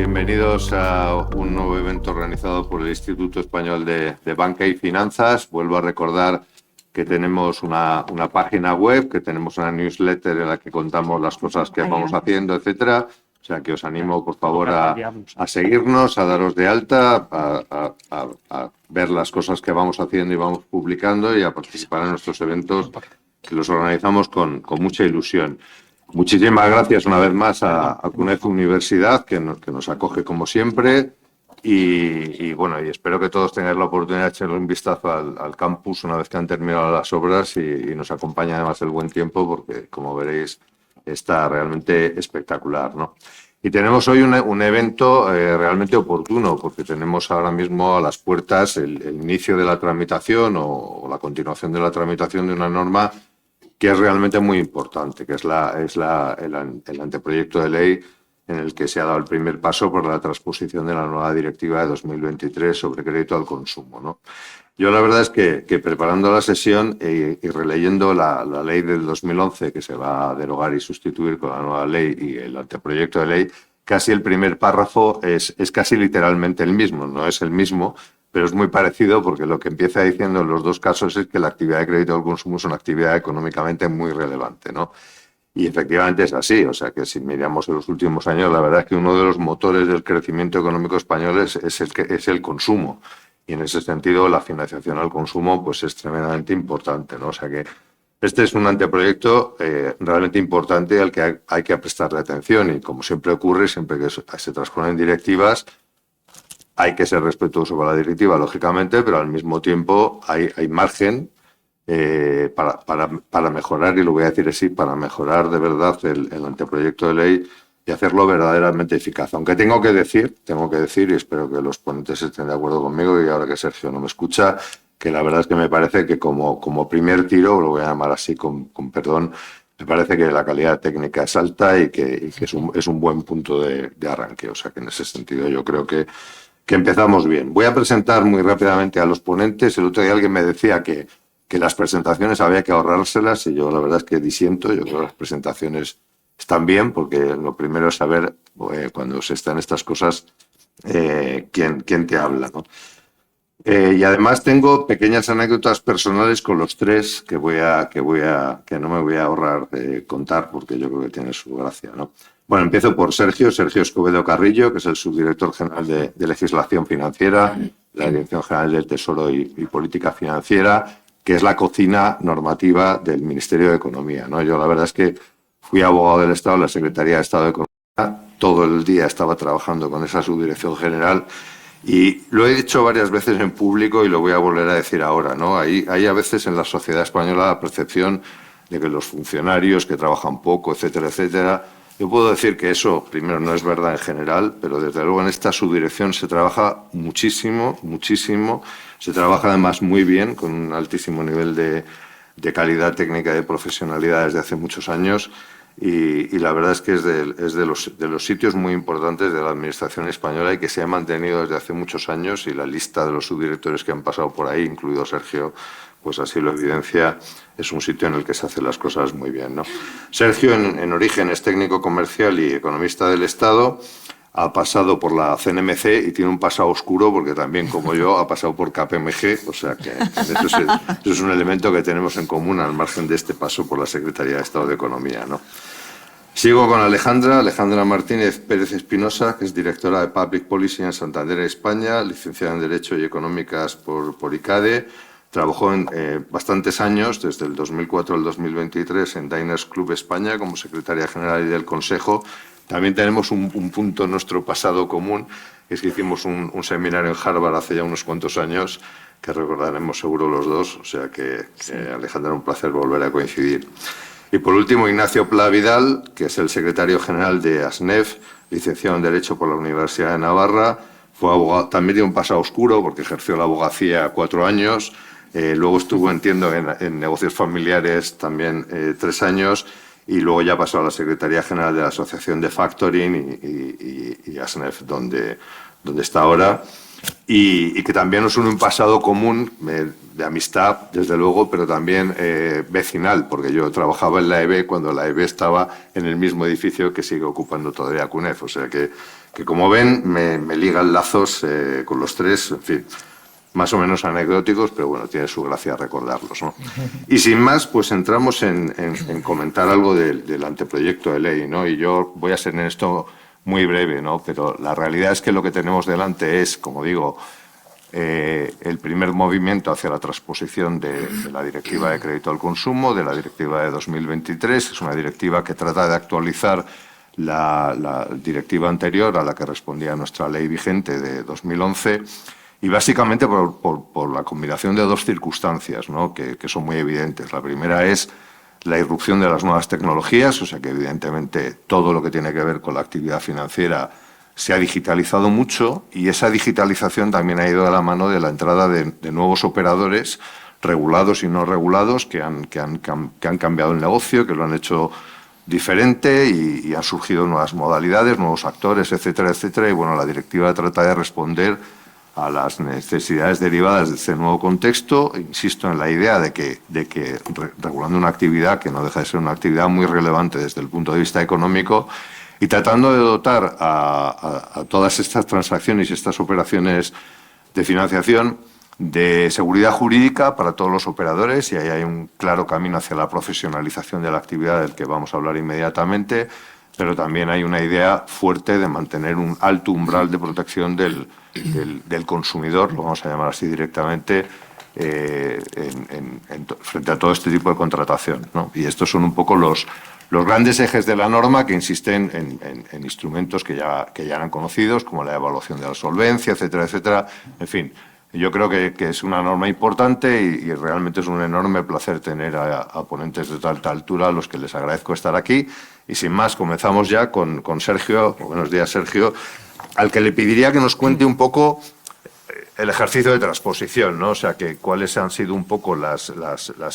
Bienvenidos a un nuevo evento organizado por el Instituto Español de Banca y Finanzas. Vuelvo a recordar que tenemos una página web, que tenemos una newsletter en la que contamos las cosas que vamos haciendo, etcétera. O sea, que os animo, por favor, a seguirnos, a daros de alta, a ver las cosas que vamos haciendo y vamos publicando y a participar en nuestros eventos, que los organizamos con mucha ilusión. Muchísimas gracias una vez más a CUNEF Universidad, que nos acoge como siempre. Y bueno, y espero que todos tengáis la oportunidad de echarle un vistazo al campus una vez que han terminado las obras y nos acompaña además el buen tiempo porque, como veréis, está realmente espectacular, ¿no? Y tenemos hoy un evento realmente oportuno porque tenemos ahora mismo a las puertas el inicio de la tramitación o la continuación de la tramitación de una norma que es realmente muy importante, que es el anteproyecto de ley en el que se ha dado el primer paso por la transposición de la nueva directiva de 2023 sobre crédito al consumo, ¿no? Yo la verdad es que preparando la sesión y releyendo la ley del 2011 que se va a derogar y sustituir con la nueva ley y el anteproyecto de ley, casi el primer párrafo es casi literalmente el mismo, no es el mismo, pero es muy parecido porque lo que empieza diciendo en los dos casos es que la actividad de crédito al consumo es una actividad económicamente muy relevante, ¿no? Y efectivamente es así, o sea que si miramos en los últimos años, la verdad es que uno de los motores del crecimiento económico español es el consumo. Y en ese sentido la financiación al consumo pues es tremendamente importante, ¿no? O sea que este es un anteproyecto realmente importante al que hay que prestarle atención y como siempre ocurre, siempre que se transponen directivas, hay que ser respetuoso con la directiva, lógicamente, pero al mismo tiempo hay margen para mejorar, y lo voy a decir así, para mejorar de verdad el anteproyecto de ley y hacerlo verdaderamente eficaz. Aunque tengo que decir, y espero que los ponentes estén de acuerdo conmigo, y ahora que Sergio no me escucha, que la verdad es que me parece que como primer tiro, lo voy a llamar así con perdón, me parece que la calidad técnica es alta y que es un buen punto de arranque. O sea que en ese sentido yo creo que empezamos bien. Voy a presentar muy rápidamente a los ponentes. El otro día alguien me decía que las presentaciones había que ahorrárselas y yo la verdad es que disiento. Yo creo que las presentaciones están bien porque lo primero es saber cuando se están estas cosas quién te habla, ¿no? Y además tengo pequeñas anécdotas personales con los tres que no me voy a ahorrar contar porque yo creo que tiene su gracia, ¿no? Bueno, empiezo por Sergio Escobedo Carrillo, que es el subdirector general de Legislación Financiera, la Dirección General del Tesoro y Política Financiera, que es la cocina normativa del Ministerio de Economía, ¿no? Yo la verdad es que fui abogado del Estado en la Secretaría de Estado de Economía, todo el día estaba trabajando con esa subdirección general y lo he dicho varias veces en público y lo voy a volver a decir ahora, ¿no? Hay a veces en la sociedad española la percepción de que los funcionarios que trabajan poco, etcétera, etcétera. Yo puedo decir que eso, primero, no es verdad en general, pero desde luego en esta subdirección se trabaja muchísimo, muchísimo. Se trabaja además muy bien, con un altísimo nivel de calidad técnica y de profesionalidad desde hace muchos años. Y la verdad es que es de los sitios muy importantes de la Administración española y que se ha mantenido desde hace muchos años, y la lista de los subdirectores que han pasado por ahí, incluido Sergio, pues así lo evidencia. Es un sitio en el que se hacen las cosas muy bien, ¿no? Sergio, en origen, es técnico comercial y economista del Estado. Ha pasado por la CNMC y tiene un pasado oscuro porque también, como yo, ha pasado por KPMG. O sea que eso es un elemento que tenemos en común al margen de este paso por la Secretaría de Estado de Economía, ¿no? Sigo con Alejandra Martínez Pérez Espinosa, que es directora de Public Policy en Santander, España, licenciada en Derecho y Económicas por ICADE. Trabajó bastantes años, desde el 2004 al 2023, en Diners Club España como secretaria general y del Consejo. También tenemos un punto en nuestro pasado común, que es que hicimos un seminario en Harvard hace ya unos cuantos años, que recordaremos seguro los dos. O sea que sí. Alejandra, un placer volver a coincidir. Y por último, Ignacio Pla Vidal, que es el secretario general de ASNEF, licenciado en Derecho por la Universidad de Navarra. Fue abogado, también tiene un pasado oscuro porque ejerció la abogacía 4 años. Luego estuvo, entiendo, en negocios familiares también 3 años, y luego ya pasó a la Secretaría General de la Asociación de Factoring y ASNEF, donde está ahora. y que también nos une un pasado común de amistad, desde luego, pero también vecinal, porque yo trabajaba en la EB cuando la EB estaba en el mismo edificio que sigue ocupando todavía CUNEF. O sea que como ven, me ligan lazos con los tres, en fin, más o menos anecdóticos, pero bueno, tiene su gracia recordarlos, ¿no? Y sin más, pues entramos en comentar algo del anteproyecto de ley, ¿no? Y yo voy a ser en esto muy breve, ¿no? Pero la realidad es que lo que tenemos delante es, como digo, el primer movimiento hacia la transposición de la Directiva de Crédito al Consumo, de la Directiva de 2023. Es una directiva que trata de actualizar la directiva anterior a la que respondía nuestra ley vigente de 2011, y básicamente por la combinación de dos circunstancias, ¿no? que son muy evidentes. La primera es la irrupción de las nuevas tecnologías, o sea que evidentemente todo lo que tiene que ver con la actividad financiera se ha digitalizado mucho, y esa digitalización también ha ido de la mano de la entrada de nuevos operadores, regulados y no regulados, que han cambiado el negocio, que lo han hecho diferente, y han surgido nuevas modalidades, nuevos actores, etcétera, etcétera. Y bueno, la directiva trata de responder a las necesidades derivadas de este nuevo contexto. Insisto en la idea de que regulando una actividad que no deja de ser una actividad muy relevante desde el punto de vista económico, y tratando de dotar a todas estas transacciones y estas operaciones de financiación de seguridad jurídica para todos los operadores, y ahí hay un claro camino hacia la profesionalización de la actividad del que vamos a hablar inmediatamente, pero también hay una idea fuerte de mantener un alto umbral de protección del consumidor, lo vamos a llamar así directamente, frente a todo este tipo de contratación, ¿no? Y estos son un poco los grandes ejes de la norma, que insisten en instrumentos que ya eran conocidos, como la evaluación de la solvencia, etcétera, etcétera. En fin, yo creo que es una norma importante, y realmente es un enorme placer tener a ponentes de alta altura, a los que les agradezco estar aquí. Y sin más, comenzamos ya con Sergio. Buenos días, Sergio, al que le pediría que nos cuente un poco el ejercicio de transposición, ¿no? O sea, que cuáles han sido un poco las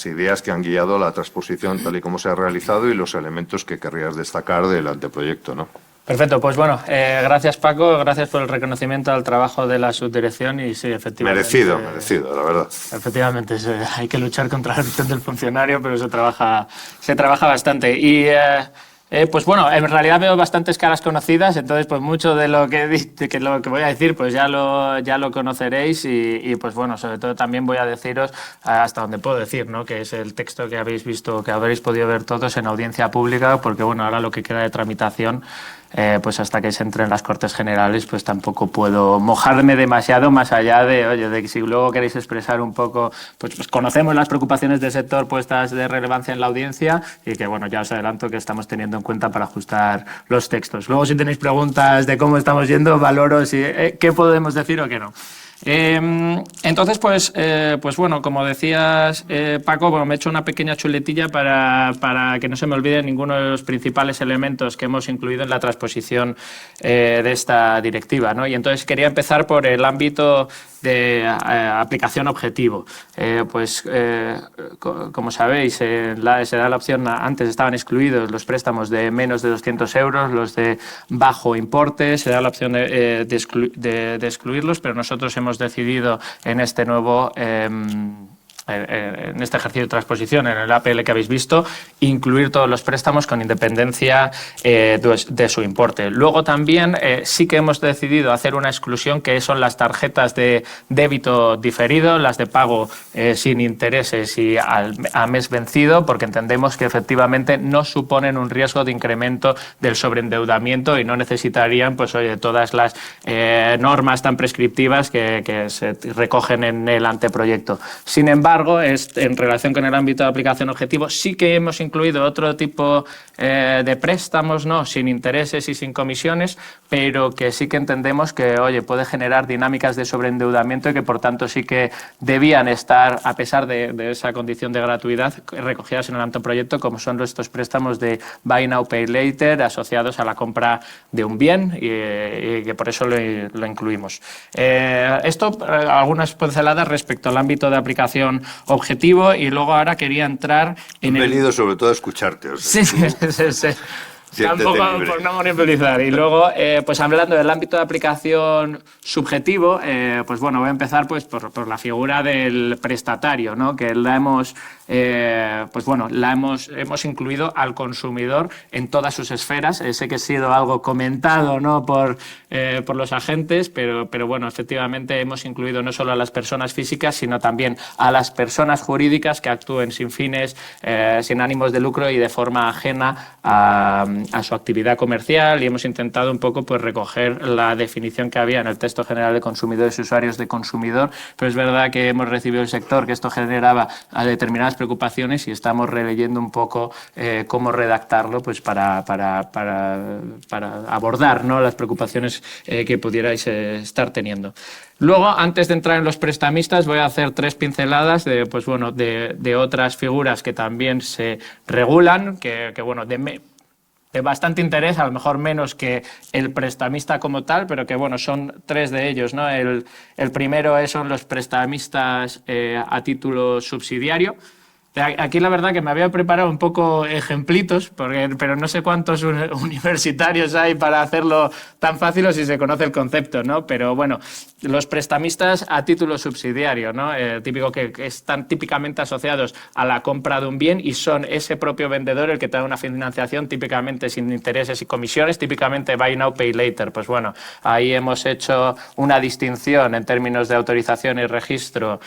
ideas que han guiado la transposición tal y como se ha realizado, y los elementos que querrías destacar del anteproyecto, ¿no? Perfecto, pues bueno, gracias Paco, gracias por el reconocimiento al trabajo de la subdirección, y sí, efectivamente... Merecido, la verdad. Efectivamente, hay que luchar contra la gestión del funcionario, pero se trabaja bastante. Y pues bueno, en realidad veo bastantes caras conocidas, entonces pues mucho de lo que voy a decir pues ya lo conoceréis, y pues bueno, sobre todo también voy a deciros hasta donde puedo decir, ¿no? Que es el texto que habéis visto, que habréis podido ver todos en audiencia pública, porque bueno, ahora lo que queda de tramitación, pues hasta que se entre en las Cortes Generales, pues tampoco puedo mojarme demasiado, más allá de que si luego queréis expresar un poco, pues conocemos las preocupaciones del sector puestas de relevancia en la audiencia, y que bueno, ya os adelanto que estamos teniendo en cuenta para ajustar los textos. Luego, si tenéis preguntas de cómo estamos yendo, valoro si qué podemos decir o qué no. Entonces, pues bueno, como decías, Paco, bueno, me he hecho una pequeña chuletilla para que no se me olvide ninguno de los principales elementos que hemos incluido en la transposición de esta directiva, ¿no? Y entonces quería empezar por el ámbito de aplicación objetivo. Como sabéis, se da la opción, antes estaban excluidos los préstamos de menos de 200 euros, los de bajo importe, se da la opción de excluirlos, pero nosotros hemos decidido en este nuevo... en este ejercicio de transposición, en el APL que habéis visto, incluir todos los préstamos con independencia de su importe. Luego también sí que hemos decidido hacer una exclusión, que son las tarjetas de débito diferido, las de pago sin intereses y a mes vencido, porque entendemos que efectivamente no suponen un riesgo de incremento del sobreendeudamiento y no necesitarían pues, todas las normas tan prescriptivas que se recogen en el anteproyecto. Sin embargo, en relación con el ámbito de aplicación objetivo, sí que hemos incluido otro tipo de préstamos, ¿no? Sin intereses y sin comisiones, pero que sí que entendemos que, puede generar dinámicas de sobreendeudamiento, y que por tanto sí que debían estar, a pesar de esa condición de gratuidad, recogidas en el anteproyecto, como son estos préstamos de Buy Now, Pay Later asociados a la compra de un bien, y que por eso lo incluimos. Algunas pinceladas respecto al ámbito de aplicación objetivo, y luego ahora quería entrar en... He venido sobre todo a escucharte. O sea, Sí. Tampoco libre. por no monopolizar. Y luego, pues hablando del ámbito de aplicación subjetivo, pues bueno, voy a empezar pues por la figura del prestatario, ¿no? Que la hemos, pues bueno, hemos incluido al consumidor en todas sus esferas. Sé que ha sido algo comentado, ¿no? por los agentes, pero bueno, efectivamente hemos incluido no solo a las personas físicas, sino también a las personas jurídicas que actúen sin fines, sin ánimos de lucro y de forma ajena a su actividad comercial, y hemos intentado un poco pues recoger la definición que había en el texto general de consumidores y usuarios de consumidor, pero es verdad que hemos recibido del sector que esto generaba a determinadas preocupaciones y estamos releyendo un poco cómo redactarlo pues para abordar, ¿no?, las preocupaciones que pudierais estar teniendo. Luego, antes de entrar en los prestamistas, voy a hacer 3 pinceladas de otras figuras que también se regulan, que bueno, de bastante interés, a lo mejor menos que el prestamista como tal, pero que bueno, son 3 de ellos, ¿no? El primero son los prestamistas a título subsidiario. Aquí la verdad que me había preparado un poco ejemplitos, pero no sé cuántos universitarios hay para hacerlo tan fácil o si se conoce el concepto, ¿no? Pero bueno, los prestamistas a título subsidiario, ¿no? Típico que están típicamente asociados a la compra de un bien y son ese propio vendedor el que te da una financiación típicamente sin intereses y comisiones, típicamente buy now, pay later. Pues bueno, ahí hemos hecho una distinción en términos de autorización y registro,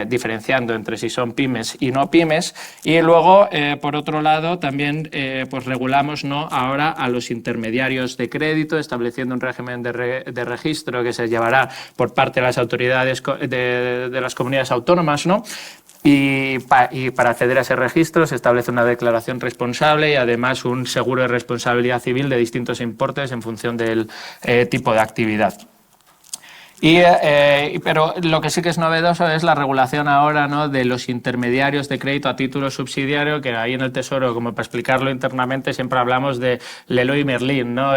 diferenciando entre si son pymes y no pymes, y luego, por otro lado, también pues regulamos, ¿no?, ahora a los intermediarios de crédito, estableciendo un régimen de registro que se llevará por parte de las autoridades de las comunidades autónomas, ¿no? Y para acceder a ese registro se establece una declaración responsable y además un seguro de responsabilidad civil de distintos importes en función del tipo de actividad. Pero lo que sí que es novedoso es la regulación ahora, ¿no?, de los intermediarios de crédito a título subsidiario, que ahí en el Tesoro, como para explicarlo internamente, siempre hablamos de Leroy Merlin, ¿no?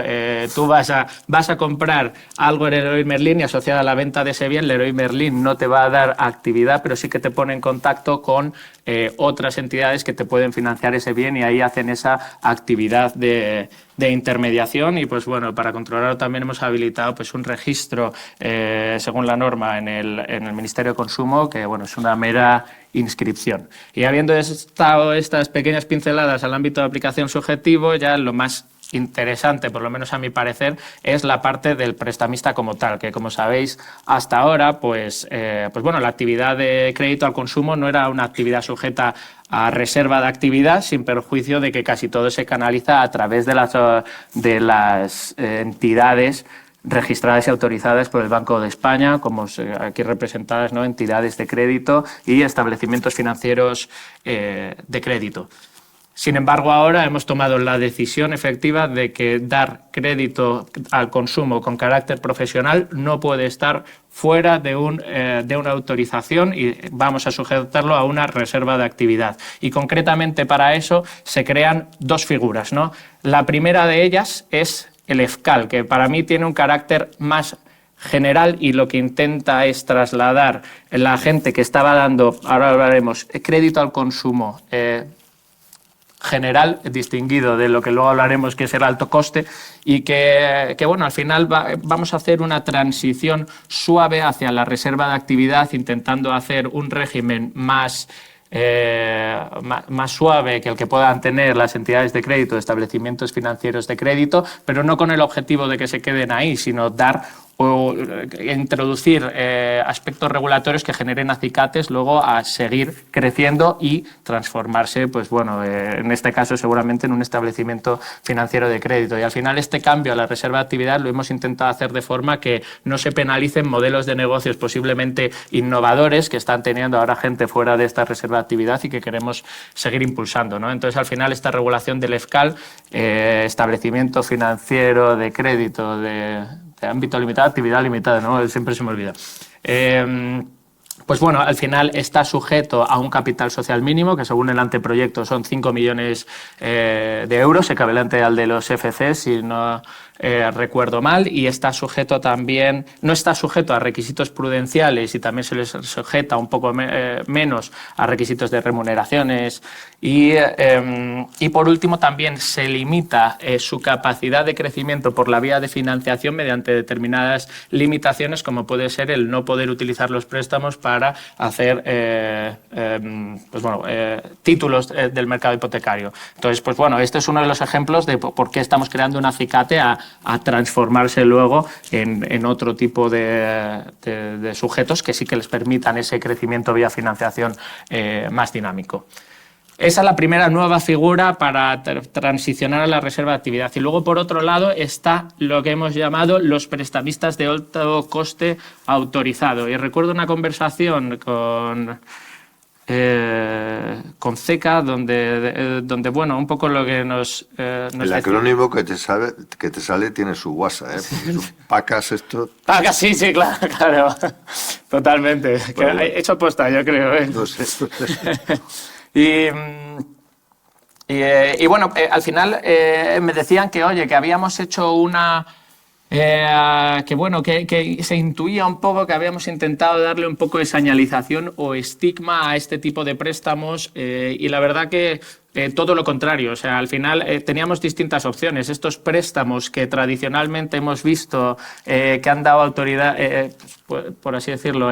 Tú vas a comprar algo en Leroy Merlin y asociada a la venta de ese bien, Leroy Merlin no te va a dar actividad, pero sí que te pone en contacto con otras entidades que te pueden financiar ese bien y ahí hacen esa actividad de intermediación. Y pues bueno, para controlarlo también hemos habilitado pues un registro según la norma en el Ministerio de Consumo, que bueno, es una mera inscripción. Y habiendo estado estas pequeñas pinceladas al ámbito de aplicación subjetivo, ya lo más interesante, por lo menos a mi parecer, es la parte del prestamista como tal, que como sabéis hasta ahora, pues bueno, la actividad de crédito al consumo no era una actividad sujeta a reserva de actividad, sin perjuicio de que casi todo se canaliza a través de las entidades registradas y autorizadas por el Banco de España, como aquí representadas, ¿no?, entidades de crédito y establecimientos financieros de crédito. Sin embargo, ahora hemos tomado la decisión efectiva de que dar crédito al consumo con carácter profesional no puede estar fuera de una autorización y vamos a sujetarlo a una reserva de actividad. Y concretamente para eso se crean 2 figuras, ¿no? La primera de ellas es el EFCAL, que para mí tiene un carácter más general y lo que intenta es trasladar la gente que estaba dando, ahora hablaremos, crédito al consumo general, distinguido de lo que luego hablaremos que es el alto coste, y que bueno, al final vamos a hacer una transición suave hacia la reserva de actividad, intentando hacer un régimen más suave que el que puedan tener las entidades de crédito, establecimientos financieros de crédito, pero no con el objetivo de que se queden ahí, sino dar o introducir aspectos regulatorios que generen acicates luego a seguir creciendo y transformarse, pues bueno, en este caso seguramente en un establecimiento financiero de crédito. Y al final este cambio a la reserva de actividad lo hemos intentado hacer de forma que no se penalicen modelos de negocios posiblemente innovadores que están teniendo ahora gente fuera de esta reserva de actividad y que queremos seguir impulsando, ¿no? Entonces, al final, esta regulación del EFCAL, establecimiento financiero de crédito de ámbito limitado, actividad limitada, ¿no? Siempre se me olvida. Pues bueno, al final está sujeto a un capital social mínimo, que según el anteproyecto son 5 millones de euros, equivalente al de los FC, si no recuerdo mal, y está sujeto también, no está sujeto a requisitos prudenciales y también se les sujeta un poco menos a requisitos de remuneraciones y por último también se limita su capacidad de crecimiento por la vía de financiación mediante determinadas limitaciones, como puede ser el no poder utilizar los préstamos para hacer títulos del mercado hipotecario. Entonces, pues bueno, este es uno de los ejemplos de por qué estamos creando un acicate a transformarse luego en otro tipo de sujetos que sí que les permitan ese crecimiento vía financiación más dinámico. Esa es la primera nueva figura para transicionar a la reserva de actividad. Y luego, por otro lado, está lo que hemos llamado los prestamistas de alto coste autorizado. Y recuerdo una conversación con CECA, donde bueno, un poco lo que nos el acrónimo que te sale tiene su guasa, ¿eh? PACAS esto... PACAS, sí, claro. Totalmente. Bueno, que he hecho posta, yo creo, ¿eh? No sé. Y bueno, al final me decían que, oye, que habíamos hecho una... que se intuía un poco que habíamos intentado darle un poco de señalización o estigma a este tipo de préstamos y la verdad que todo lo contrario. O sea, al final teníamos distintas opciones. Estos préstamos que tradicionalmente hemos visto que han dado autoridad, por así decirlo,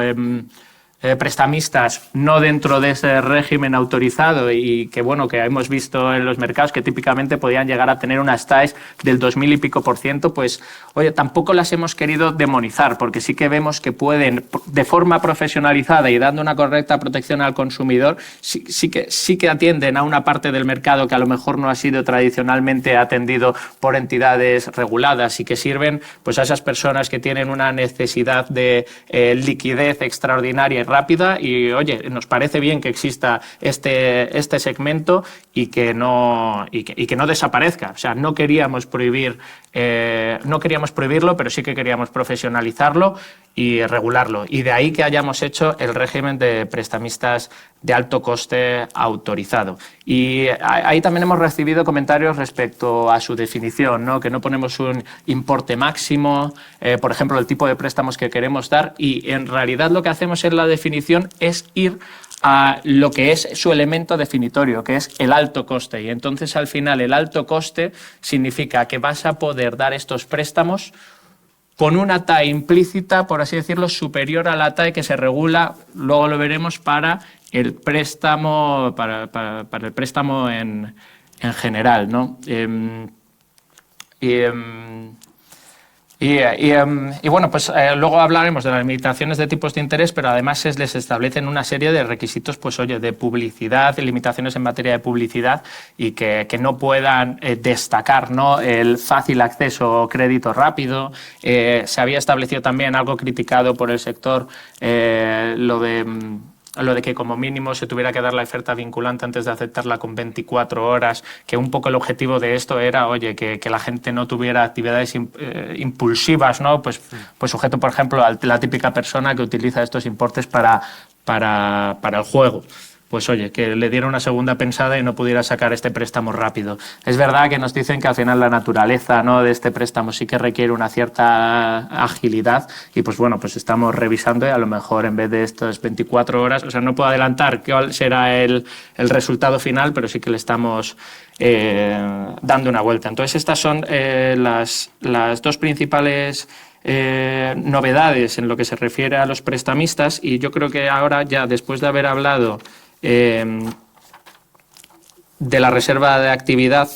prestamistas no dentro de ese régimen autorizado y que bueno, que hemos visto en los mercados que típicamente podían llegar a tener unas TAEs del 2000 y pico %, pues oye, tampoco las hemos querido demonizar porque sí que vemos que pueden, de forma profesionalizada y dando una correcta protección al consumidor, sí que atienden a una parte del mercado que a lo mejor no ha sido tradicionalmente atendido por entidades reguladas y que sirven pues a esas personas que tienen una necesidad de liquidez extraordinaria y rápida y, oye, nos parece bien que exista este segmento y que no desaparezca. O sea, no queríamos prohibirlo, pero sí que queríamos profesionalizarlo y regularlo. Y de ahí que hayamos hecho el régimen de prestamistas de alto coste autorizado. Y ahí también hemos recibido comentarios respecto a su definición, ¿no? Que no ponemos un importe máximo, por ejemplo, el tipo de préstamos que queremos dar, y en realidad lo que hacemos en la definición es ir a lo que es su elemento definitorio, que es el alto coste. Y entonces, al final, el alto coste significa que vas a poder dar estos préstamos con una TAE implícita, por así decirlo, superior a la TAE que se regula, luego lo veremos, para el préstamo, para el préstamo en general, ¿no? Y bueno, pues luego hablaremos de las limitaciones de tipos de interés, pero además les establecen una serie de requisitos, pues oye, de publicidad, limitaciones en materia de publicidad y que no puedan destacar, ¿no? El fácil acceso o crédito rápido. Se había establecido también, algo criticado por el sector, lo de que como mínimo se tuviera que dar la oferta vinculante antes de aceptarla con 24 horas, que un poco el objetivo de esto era, oye, que la gente no tuviera actividades impulsivas, ¿no? Pues sujeto, por ejemplo, a la típica persona que utiliza estos importes para el juego. Pues oye, que le diera una segunda pensada y no pudiera sacar este préstamo rápido. Es verdad que nos dicen que al final la naturaleza, ¿no?, de este préstamo sí que requiere una cierta agilidad y pues bueno, pues estamos revisando y a lo mejor en vez de estas 24 horas, o sea, no puedo adelantar cuál será el resultado final, pero sí que le estamos dando una vuelta. Entonces estas son las dos principales novedades en lo que se refiere a los prestamistas y yo creo que ahora ya después de haber hablado de la reserva de actividad,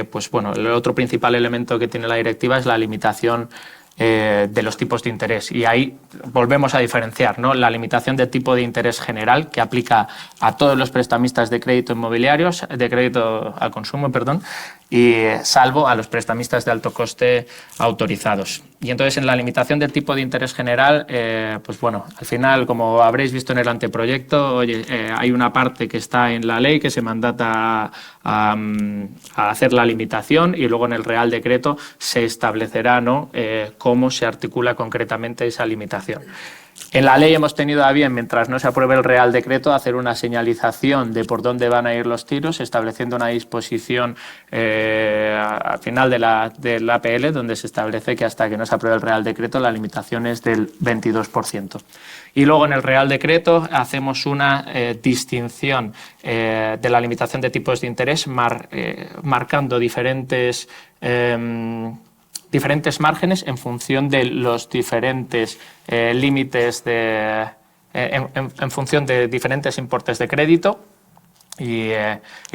pues bueno, el otro principal elemento que tiene la directiva es la limitación de los tipos de interés. Y ahí volvemos a diferenciar, ¿no? La limitación de tipo de interés general que aplica a todos los prestamistas de crédito inmobiliarios, de crédito al consumo, perdón, y salvo a los prestamistas de alto coste autorizados. Y entonces en la limitación del tipo de interés general, pues bueno, al final, como habréis visto en el anteproyecto, oye, hay una parte que está en la ley que se mandata a hacer la limitación y luego en el Real Decreto se establecerá, ¿no?, cómo se articula concretamente esa limitación. En la ley hemos tenido a bien, mientras no se apruebe el Real Decreto, hacer una señalización de por dónde van a ir los tiros, estableciendo una disposición al final de la APL, donde se establece que hasta que no se apruebe el Real Decreto la limitación es del 22%. Y luego en el Real Decreto hacemos una distinción de la limitación de tipos de interés marcando diferentes márgenes en función de los diferentes límites en función de diferentes importes de crédito. Y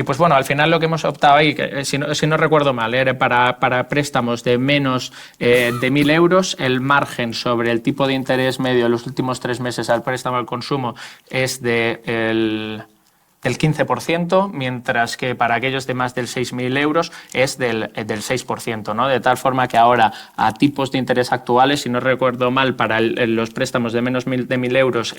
pues bueno, al final lo que hemos optado ahí, que, si no recuerdo mal, era para préstamos de menos de 1.000 euros, el margen sobre el tipo de interés medio de los últimos 3 meses al préstamo al consumo es del 15%, mientras que para aquellos de más de 6.000 euros es del 6%, ¿no? De tal forma que ahora, a tipos de interés actuales, si no recuerdo mal, para los préstamos de menos de 1.000 euros,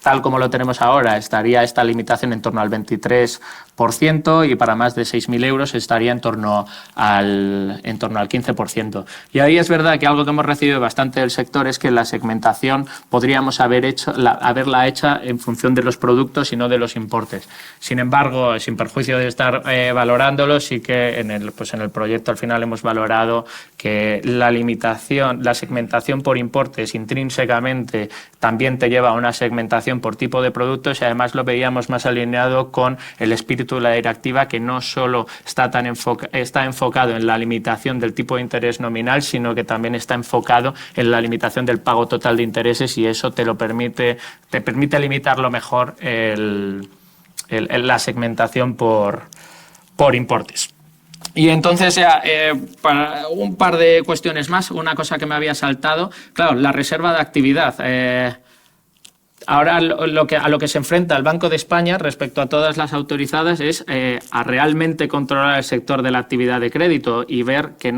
tal como lo tenemos ahora, estaría esta limitación en torno al 23% y para más de 6.000 euros estaría en torno al 15%. Y ahí es verdad que algo que hemos recibido bastante del sector es que la segmentación podríamos haberla hecha en función de los productos y no de los importes. Sin embargo, sin perjuicio de estar valorándolo, sí que en el proyecto al final hemos valorado que la segmentación por importes intrínsecamente también te lleva a una segmentación por tipo de productos y además lo veíamos más alineado con el espíritu de la directiva, que no solo está enfocado en la limitación del tipo de interés nominal, sino que también está enfocado en la limitación del pago total de intereses, y eso te permite limitarlo mejor la segmentación por importes. Y entonces, para un par de cuestiones más, una cosa que me había saltado, claro, la reserva de actividad. Ahora a lo que se enfrenta el Banco de España respecto a todas las autorizadas es a realmente controlar el sector de la actividad de crédito y ver que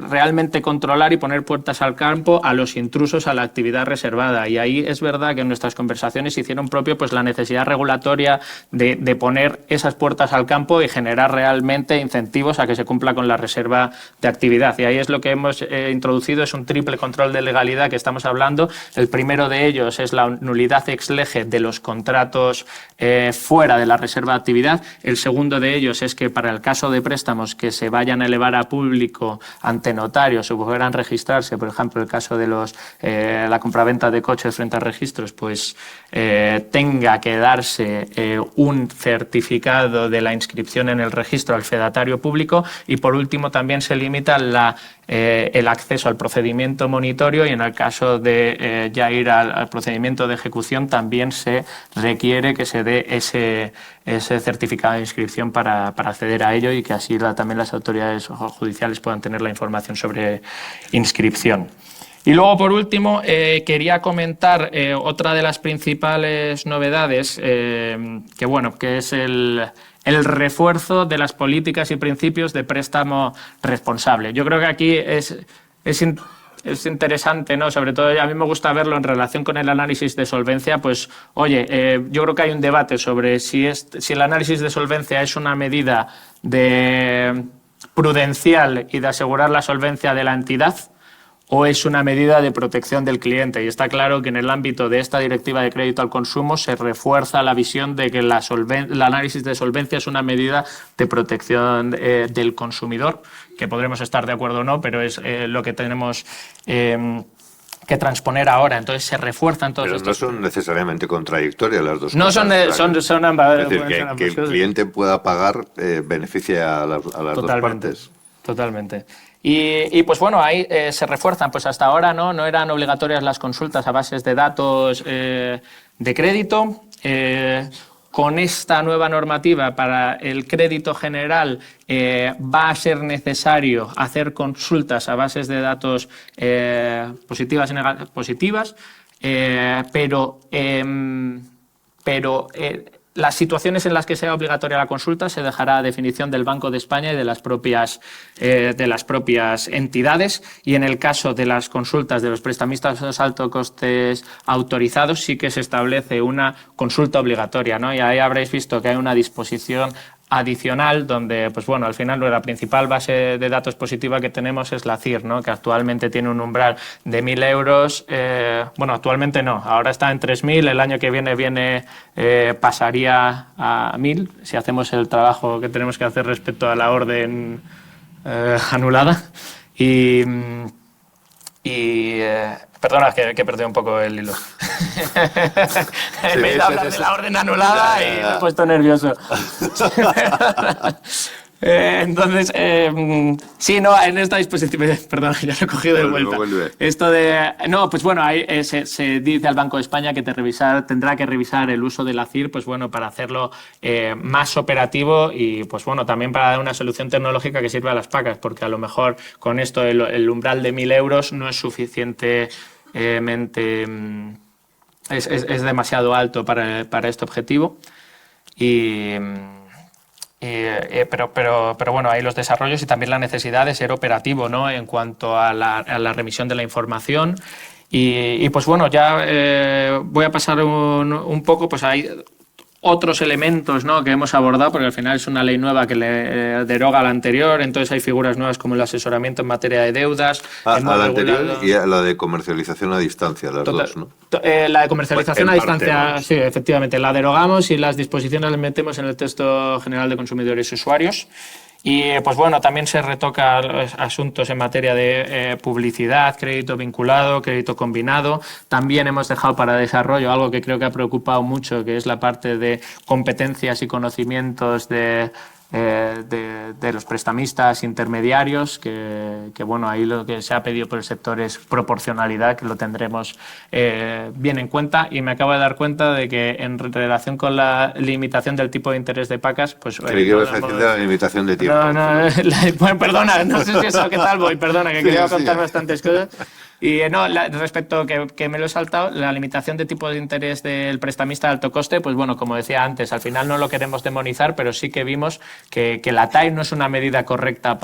realmente controlar y poner puertas al campo a los intrusos a la actividad reservada. Y ahí es verdad que en nuestras conversaciones hicieron propio pues la necesidad regulatoria de poner esas puertas al campo y generar realmente incentivos a que se cumpla con la reserva de actividad. Y ahí es lo que hemos introducido, es un triple control de legalidad que estamos hablando. El primero de ellos es la nulidad ex lege de los contratos fuera de la reserva de actividad. El segundo de ellos es que para el caso de préstamos que se vayan a elevar a público ante notarios o puedan registrarse, por ejemplo, el caso de la compraventa de coches frente a registros, pues tenga que darse un certificado de la inscripción en el registro al fedatario público. Y por último también se limita el acceso al procedimiento monitorio, y en el caso de ya ir al procedimiento de ejecución también se requiere que se dé ese certificado de inscripción para acceder a ello, y que así también las autoridades judiciales puedan tener la información sobre inscripción. Y luego, por último, quería comentar otra de las principales novedades, que es el refuerzo de las políticas y principios de préstamo responsable. Yo creo que aquí es interesante, ¿no? Sobre todo a mí me gusta verlo en relación con el análisis de solvencia. Pues, oye, yo creo que hay un debate sobre si el análisis de solvencia es una medida prudencial y de asegurar la solvencia de la entidad, o es una medida de protección del cliente. Y está claro que en el ámbito de esta directiva de crédito al consumo se refuerza la visión de que el análisis de solvencia es una medida de protección del consumidor, que podremos estar de acuerdo o no, pero es lo que tenemos que transponer ahora. Entonces se refuerzan todos estos... Pero no son necesariamente contradictorias las dos no cosas. Son ambas. Es decir, que el cliente pueda pagar beneficia a las dos partes. Totalmente. Y pues bueno, ahí se refuerzan. Pues hasta ahora no eran obligatorias las consultas a bases de datos de crédito. Con esta nueva normativa para el crédito general va a ser necesario hacer consultas a bases de datos positivas y positivas, pero las situaciones en las que sea obligatoria la consulta se dejará a definición del Banco de España y de las propias entidades. Y en el caso de las consultas de los prestamistas de altos costes autorizados sí que se establece una consulta obligatoria, ¿no? Y ahí habréis visto que hay una disposición adicional donde, pues bueno, al final la principal base de datos positiva que tenemos es la CIR, ¿no? Que actualmente tiene un umbral de 1.000 euros. Bueno, actualmente no, ahora está en 3.000, el año que viene pasaría a 1.000 si hacemos el trabajo que tenemos que hacer respecto a la orden anulada. Perdona, que he perdido un poco el hilo. Me he ido a hablar de la orden anulada y me he puesto nervioso. Entonces, sí, no, en esta disposición, perdón, ya lo he cogido de vuelta. Esto de, no, pues bueno, ahí se dice al Banco de España que tendrá que revisar el uso de la CIR, pues bueno, para hacerlo más operativo y, pues bueno, también para dar una solución tecnológica que sirva a las PACas, porque a lo mejor con esto el umbral de 1.000 euros no es suficientemente, es demasiado alto para este objetivo pero bueno, hay los desarrollos y también la necesidad de ser operativo, ¿no? En cuanto a la remisión de la información. Pues bueno, ya voy a pasar un poco, pues hay otros elementos, ¿no? Que hemos abordado, porque al final es una ley nueva que le deroga a la anterior, entonces hay figuras nuevas como el asesoramiento en materia de deudas. A la anterior y a la de comercialización a distancia, las dos, ¿no? La de comercialización a distancia, sí, efectivamente, la derogamos y las disposiciones las metemos en el texto general de consumidores y usuarios. Y pues bueno, también se retoca asuntos en materia de publicidad, crédito vinculado, crédito combinado. También hemos dejado para desarrollo algo que creo que ha preocupado mucho, que es la parte de competencias y conocimientos de los prestamistas intermediarios, que bueno, ahí lo que se ha pedido por el sector es proporcionalidad, que lo tendremos bien en cuenta. Y me acabo de dar cuenta de que en relación con la limitación del tipo de interés de PACAs, pues... Creí que ibas a decir de la limitación de tiempo. Bueno, perdona, no sé si eso, ¿qué tal voy? Perdona, que quería contar bastantes cosas. Y respecto que me lo he saltado, la limitación de tipo de interés del prestamista de alto coste, pues bueno, como decía antes, al final no lo queremos demonizar, pero sí que vimos que la TAE no es una medida correcta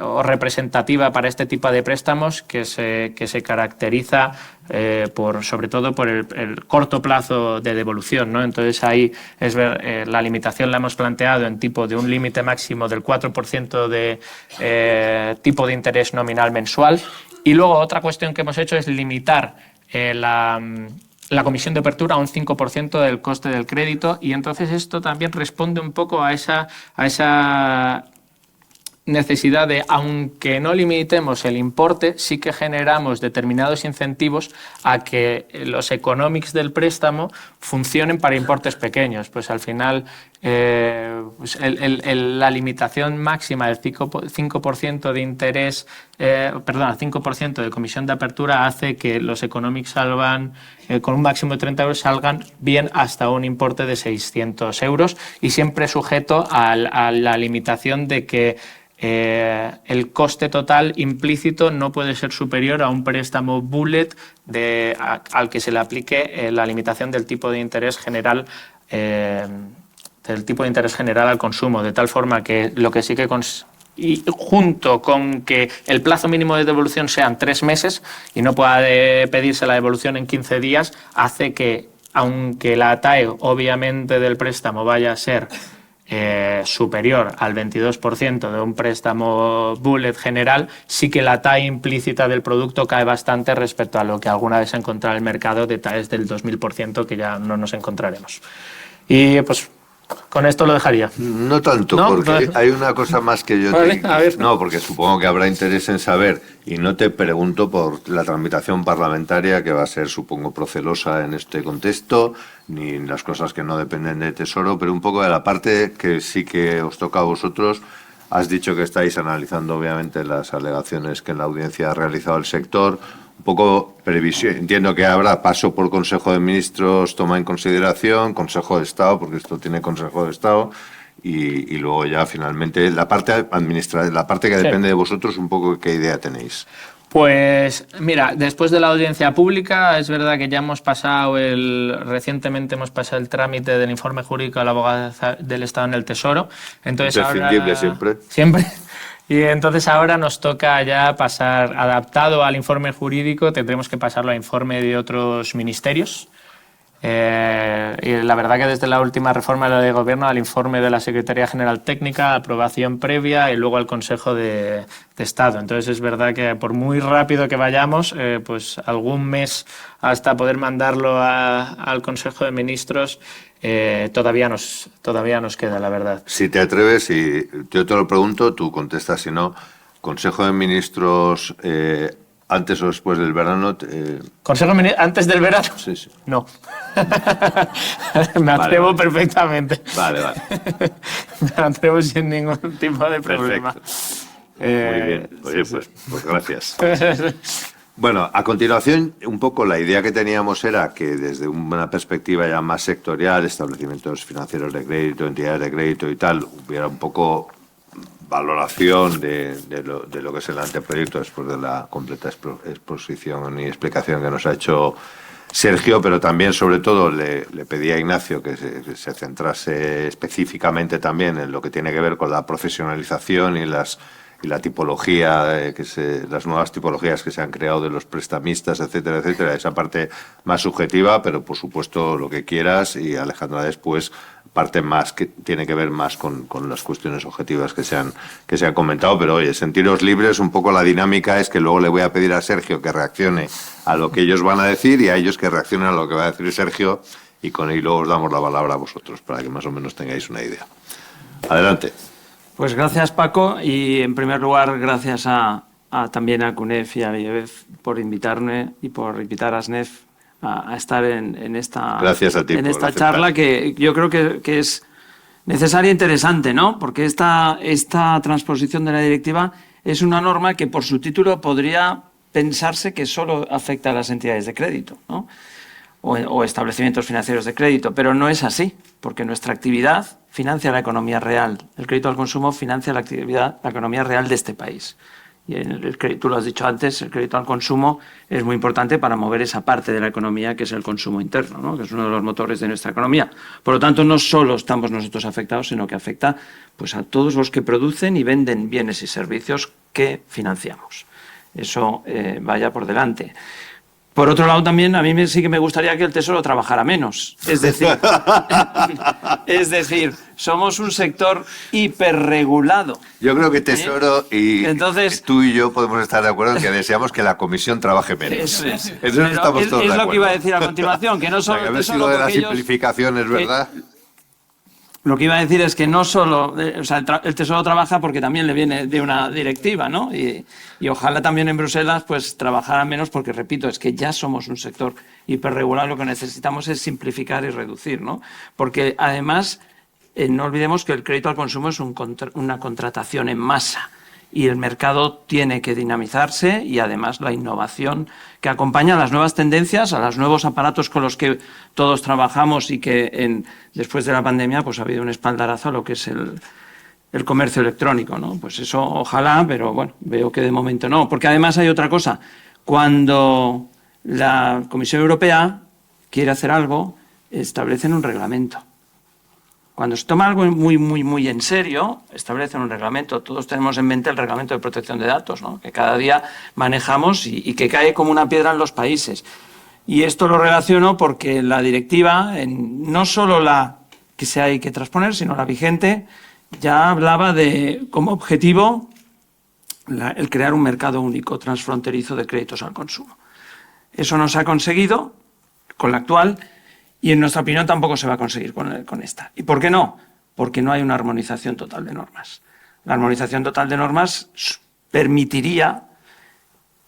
o representativa para este tipo de préstamos que se caracteriza sobre todo por el corto plazo de devolución, ¿no? Entonces ahí la limitación la hemos planteado en tipo de un límite máximo del 4% de tipo de interés nominal mensual. Y luego otra cuestión que hemos hecho es limitar la comisión de apertura a un 5% del coste del crédito, y entonces esto también responde un poco a esa necesidad de, aunque no limitemos el importe, sí que generamos determinados incentivos a que los economics del préstamo funcionen para importes pequeños. Pues al final pues la limitación máxima del 5% de interés, 5% de comisión de apertura hace que los economics salgan con un máximo de 30 euros, salgan bien hasta un importe de 600 euros y siempre sujeto a la limitación de que el coste total implícito no puede ser superior a un préstamo bullet al que se le aplique la limitación del tipo de interés general al consumo, de tal forma que lo que sí que y junto con que el plazo mínimo de devolución sean 3 meses y no pueda pedirse la devolución en 15 días, hace que, aunque la TAE obviamente del préstamo vaya a ser superior al 22% de un préstamo bullet general, sí que la TAE implícita del producto cae bastante respecto a lo que alguna vez se encontrará en el mercado de TAEs del 2000% que ya no nos encontraremos. Y pues con esto lo dejaría. No tanto, ¿no? Porque hay una cosa más que yo No, porque supongo que habrá interés en saber, y no te pregunto por la tramitación parlamentaria, que va a ser, supongo, procelosa en este contexto, ni las cosas que no dependen de Tesoro, pero un poco de la parte que sí que os toca a vosotros. Has dicho que estáis analizando, obviamente, las alegaciones que en la audiencia ha realizado el sector. Un poco previsión. Entiendo que habrá paso por Consejo de Ministros, toma en consideración, Consejo de Estado, porque esto tiene Consejo de Estado, y luego ya finalmente la parte administrativa, la parte que depende de vosotros, un poco qué idea tenéis. Pues mira, después de la audiencia pública, es verdad que ya recientemente hemos pasado el trámite del informe jurídico de la abogada del Estado en el Tesoro. Entonces imprescindible ahora, siempre. Y entonces ahora nos toca ya pasar, adaptado al informe jurídico, tendremos que pasarlo a informe de otros ministerios. Y la verdad que desde la última reforma de la ley de gobierno al informe de la Secretaría General Técnica, aprobación previa y luego al Consejo de Estado. Entonces es verdad que por muy rápido que vayamos, pues algún mes hasta poder mandarlo al Consejo de Ministros todavía nos queda, la verdad. Si te atreves, y yo te lo pregunto, tú contestas, si no, Consejo de Ministros antes o después del verano. ¿Consejo antes del verano? Sí, sí. No. Me atrevo perfectamente. Vale. Me atrevo sin ningún tipo de problema. Muy bien. Oye, pues gracias. Bueno, a continuación, un poco la idea que teníamos era que desde una perspectiva ya más sectorial, establecimientos financieros de crédito, entidades de crédito y tal, hubiera un poco valoración de lo que es el anteproyecto después de la completa exposición y explicación que nos ha hecho Sergio, pero también, sobre todo, le pedí a Ignacio que se centrase específicamente también en lo que tiene que ver con la profesionalización y la tipología, las nuevas tipologías que se han creado de los prestamistas, etcétera, etcétera, esa parte más subjetiva, pero por supuesto lo que quieras, y Alejandra después parte más que tiene que ver más con las cuestiones objetivas que se han comentado. Pero oye, sentiros libres, un poco la dinámica es que luego le voy a pedir a Sergio que reaccione a lo que ellos van a decir y a ellos que reaccionen a lo que va a decir Sergio, y luego os damos la palabra a vosotros para que más o menos tengáis una idea. Adelante. Pues gracias, Paco, y en primer lugar gracias también a CUNEF y a IEBEF por invitarme y por invitar a SNEF a estar en esta, gracias a ti en esta charla, que yo creo que es necesaria e interesante, ¿no? Porque esta transposición de la directiva es una norma que por su título podría pensarse que solo afecta a las entidades de crédito, ¿no? O establecimientos financieros de crédito, pero no es así, porque nuestra actividad financia la economía real. El crédito al consumo financia la economía real de este país. Y tú lo has dicho antes, el crédito al consumo es muy importante para mover esa parte de la economía que es el consumo interno, ¿no? Que es uno de los motores de nuestra economía. Por lo tanto, no solo estamos nosotros afectados, sino que afecta pues, a todos los que producen y venden bienes y servicios que financiamos. Eso vaya por delante. Por otro lado, también a mí sí que me gustaría que el Tesoro trabajara menos. Es decir, somos un sector hiperregulado. Yo creo que Tesoro y entonces, tú y yo podemos estar de acuerdo en que deseamos que la Comisión trabaje menos. Eso es. Eso estamos todos de acuerdo. Es lo que iba a decir a continuación, que no solo el Tesoro de la simplificación, es verdad. Lo que iba a decir es que no solo, o sea, el Tesoro trabaja porque también le viene de una directiva, ¿no? Y ojalá también en Bruselas pues trabajara menos, porque repito, es que ya somos un sector hiperregular, lo que necesitamos es simplificar y reducir, ¿no? Porque además no olvidemos que el crédito al consumo es una contratación en masa y el mercado tiene que dinamizarse, y además la innovación que acompaña a las nuevas tendencias, a los nuevos aparatos con los que todos trabajamos, y que después de la pandemia pues ha habido un espaldarazo a lo que es el comercio electrónico, ¿no? Pues eso ojalá, pero bueno, veo que de momento no. Porque además hay otra cosa. Cuando la Comisión Europea quiere hacer algo, establecen un reglamento. Cuando se toma algo muy, muy, muy en serio, establecen un reglamento. Todos tenemos en mente el reglamento de protección de datos, ¿no? Que cada día manejamos y que cae como una piedra en los países. Y esto lo relaciono porque la directiva, no solo la que se hay que transponer, sino la vigente, ya hablaba de, como objetivo, el crear un mercado único transfronterizo de créditos al consumo. Eso no se ha conseguido con la actual, y en nuestra opinión tampoco se va a conseguir con esta. ¿Y por qué no? Porque no hay una armonización total de normas. La armonización total de normas permitiría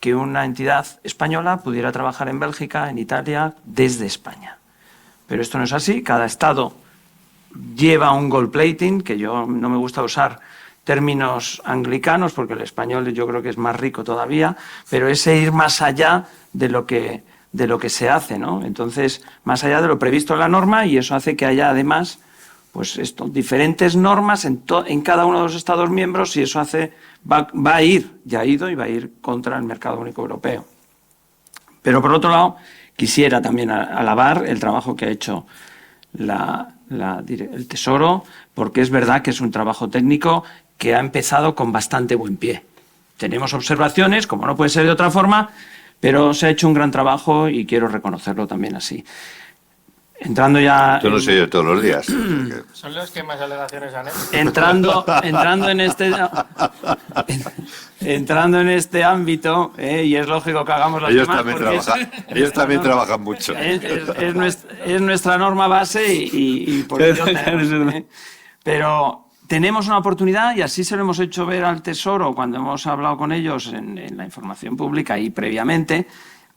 que una entidad española pudiera trabajar en Bélgica, en Italia, desde España. Pero esto no es así. Cada Estado lleva un gold plating, que yo no me gusta usar términos anglicanos, porque el español yo creo que es más rico todavía, pero ese ir más allá de lo que se hace, ¿no? Entonces, más allá de lo previsto en la norma, y eso hace que haya además pues diferentes normas en cada uno de los Estados miembros, y eso va a ir, ya ha ido y va a ir contra el mercado único europeo. Pero por otro lado, quisiera también alabar el trabajo que ha hecho el Tesoro, porque es verdad que es un trabajo técnico que ha empezado con bastante buen pie. Tenemos observaciones, como no puede ser de otra forma, pero se ha hecho un gran trabajo y quiero reconocerlo también así. entrando ya... Esto no sé yo todos los días. Son los que más alegaciones han hecho. Entrando en este ámbito, y es lógico que hagamos las Ellos demás, también porque trabajan, ellos también trabajan mucho. es nuestra norma base y por ello tenemos, Pero tenemos una oportunidad, y así se lo hemos hecho ver al Tesoro cuando hemos hablado con ellos en la información pública y previamente.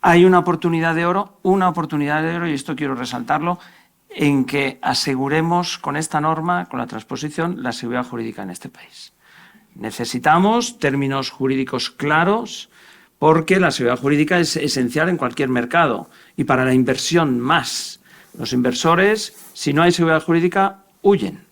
Hay una oportunidad de oro, y esto quiero resaltarlo, en que aseguremos con esta norma, con la transposición, la seguridad jurídica en este país. Necesitamos términos jurídicos claros, porque la seguridad jurídica es esencial en cualquier mercado y para la inversión más. Los inversores, si no hay seguridad jurídica, huyen.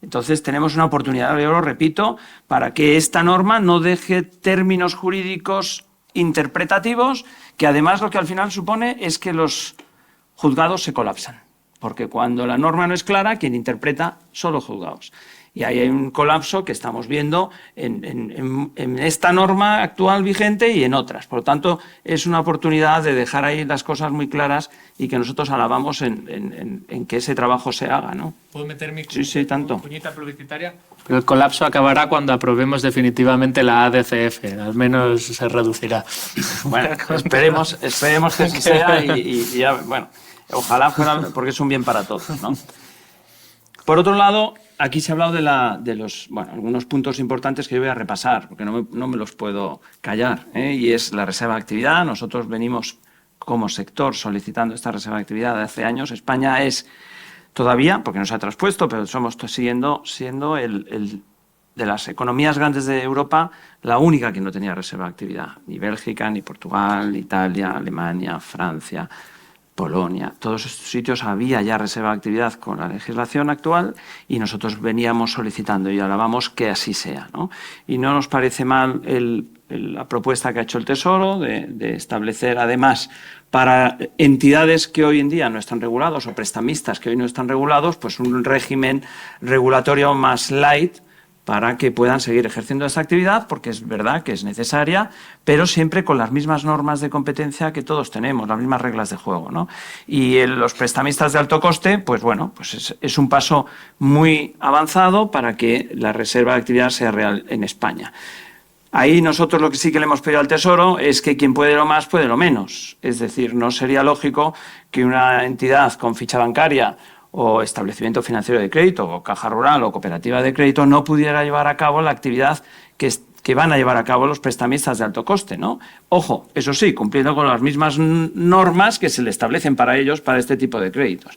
Entonces tenemos una oportunidad de oro, repito, para que esta norma no deje términos jurídicos interpretativos, que además lo que al final supone es que los juzgados se colapsan, porque cuando la norma no es clara, quien interpreta son los juzgados. Y ahí hay un colapso que estamos viendo en esta norma actual vigente y en otras. Por lo tanto, es una oportunidad de dejar ahí las cosas muy claras y que nosotros alabamos en que ese trabajo se haga, ¿no? ¿Puedo meter mi tanto. cuñita publicitaria? El colapso acabará cuando aprobemos definitivamente la ADCF. Al menos se reducirá. Bueno, esperemos que así sea y ya, bueno, ojalá fuera, porque es un bien para todos, ¿no? Por otro lado, aquí se ha hablado de los, algunos puntos importantes que yo voy a repasar, porque no me los puedo callar, y es la reserva de actividad. Nosotros venimos como sector solicitando esta reserva de actividad de hace años. España es todavía, porque no se ha traspuesto, pero somos siendo de las economías grandes de Europa, la única que no tenía reserva de actividad. Ni Bélgica, ni Portugal, Italia, Alemania, Francia, Polonia, todos estos sitios había ya reserva de actividad con la legislación actual y nosotros veníamos solicitando y alabamos que así sea, ¿no? Y no nos parece mal la propuesta que ha hecho el Tesoro de establecer además para entidades que hoy en día no están regulados o prestamistas que hoy no están regulados, pues un régimen regulatorio más light para que puedan seguir ejerciendo esta actividad, porque es verdad que es necesaria, pero siempre con las mismas normas de competencia que todos tenemos, las mismas reglas de juego, ¿no? Y los prestamistas de alto coste, pues bueno, pues es un paso muy avanzado para que la reserva de actividad sea real en España. Ahí nosotros lo que sí que le hemos pedido al Tesoro es que quien puede lo más, puede lo menos. Es decir, no sería lógico que una entidad con ficha bancaria o establecimiento financiero de crédito, o caja rural, o cooperativa de crédito, no pudiera llevar a cabo la actividad que van a llevar a cabo los prestamistas de alto coste, ¿no? Ojo, eso sí, cumpliendo con las mismas normas que se le establecen para ellos para este tipo de créditos.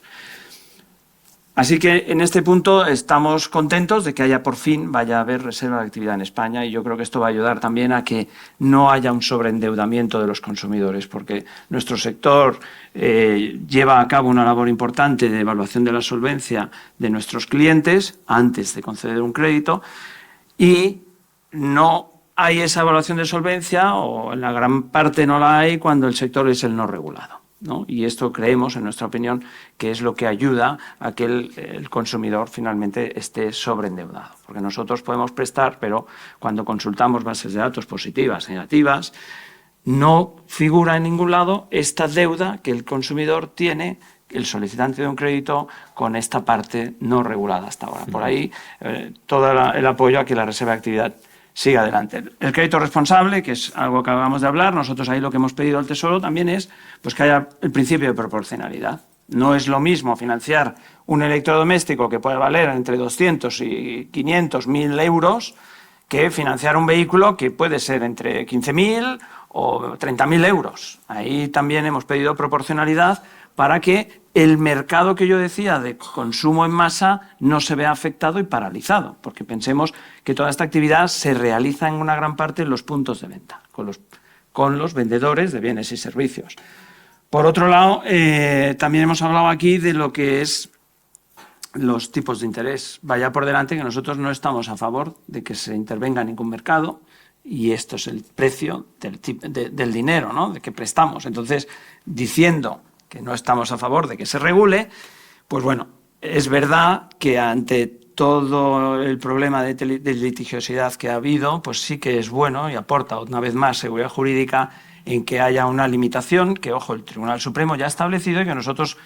Así que en este punto estamos contentos de que por fin vaya a haber reserva de actividad en España, y yo creo que esto va a ayudar también a que no haya un sobreendeudamiento de los consumidores, porque nuestro sector lleva a cabo una labor importante de evaluación de la solvencia de nuestros clientes antes de conceder un crédito, y no hay esa evaluación de solvencia, o en la gran parte no la hay, cuando el sector es el no regulado, ¿no? Y esto creemos, en nuestra opinión, que es lo que ayuda a que el consumidor finalmente esté sobreendeudado. Porque nosotros podemos prestar, pero cuando consultamos bases de datos positivas, negativas, no figura en ningún lado esta deuda que el consumidor tiene, el solicitante de un crédito, con esta parte no regulada hasta ahora. Por ahí todo el apoyo a que la reserva de actividad siga adelante. El crédito responsable, que es algo que acabamos de hablar, nosotros ahí lo que hemos pedido al Tesoro también es pues, que haya el principio de proporcionalidad. No es lo mismo financiar un electrodoméstico que puede valer entre 200 y 500, 1.000 euros que financiar un vehículo que puede ser entre 15.000 o 30.000 euros. Ahí también hemos pedido proporcionalidad para que el mercado que yo decía de consumo en masa no se vea afectado y paralizado, porque pensemos que toda esta actividad se realiza en una gran parte en los puntos de venta, con los vendedores de bienes y servicios. Por otro lado, también hemos hablado aquí de lo que es los tipos de interés. Vaya por delante que nosotros no estamos a favor de que se intervenga en ningún mercado, y esto es el precio del dinero, ¿no?, de que prestamos. Entonces, diciendo que no estamos a favor de que se regule, pues bueno, es verdad que ante todo el problema de litigiosidad que ha habido, pues sí que es bueno y aporta una vez más seguridad jurídica en que haya una limitación que, ojo, el Tribunal Supremo ya ha establecido y que nosotros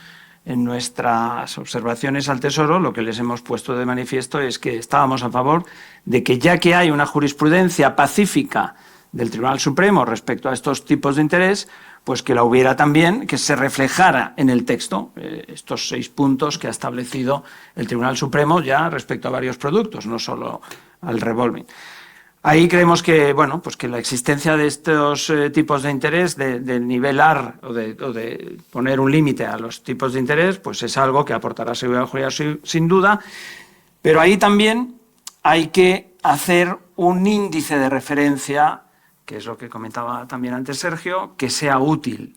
en nuestras observaciones al Tesoro, lo que les hemos puesto de manifiesto es que estábamos a favor de que, ya que hay una jurisprudencia pacífica del Tribunal Supremo respecto a estos tipos de interés, pues que la hubiera también, que se reflejara en el texto estos 6 puntos que ha establecido el Tribunal Supremo ya respecto a varios productos, no solo al revolving. Ahí creemos que, bueno, pues que la existencia de estos tipos de interés, de nivelar o de poner un límite a los tipos de interés, pues es algo que aportará seguridad jurídica sin duda, pero ahí también hay que hacer un índice de referencia, que es lo que comentaba también antes Sergio, que sea útil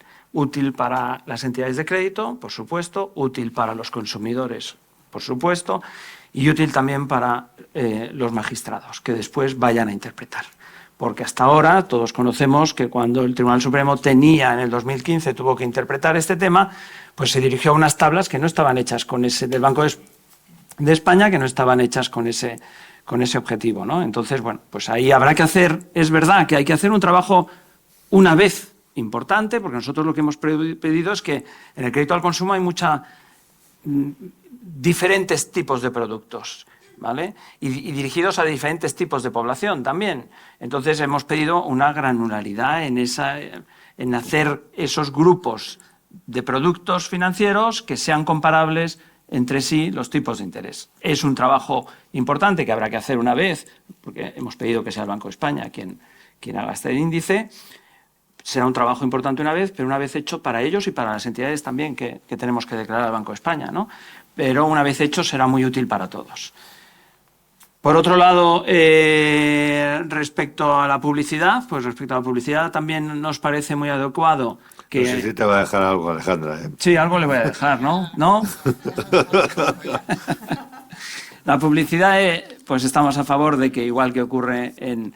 para las entidades de crédito, por supuesto, útil para los consumidores, por supuesto, y útil también para los magistrados, que después vayan a interpretar. Porque hasta ahora todos conocemos que cuando el Tribunal Supremo tenía, en el 2015, tuvo que interpretar este tema, pues se dirigió a unas tablas que no estaban hechas con ese, del Banco de España, que no estaban hechas con ese objetivo, ¿no? Entonces, bueno, pues ahí habrá que hacer, es verdad que hay que hacer un trabajo una vez importante, porque nosotros lo que hemos pedido es que en el crédito al consumo hay diferentes tipos de productos, ¿vale? Y dirigidos a diferentes tipos de población también. Entonces hemos pedido una granularidad en hacer esos grupos de productos financieros que sean comparables entre sí los tipos de interés. Es un trabajo importante que habrá que hacer una vez, porque hemos pedido que sea el Banco de España quien haga este índice. Será un trabajo importante una vez, pero una vez hecho para ellos y para las entidades también que tenemos que declarar al Banco de España, ¿no? Pero una vez hecho será muy útil para todos. Por otro lado, respecto a la publicidad, también nos parece muy adecuado que... No sé si te va a dejar algo, Alejandra. Sí, algo le voy a dejar, ¿no? ¿No? La publicidad, pues estamos a favor de que, igual que ocurre en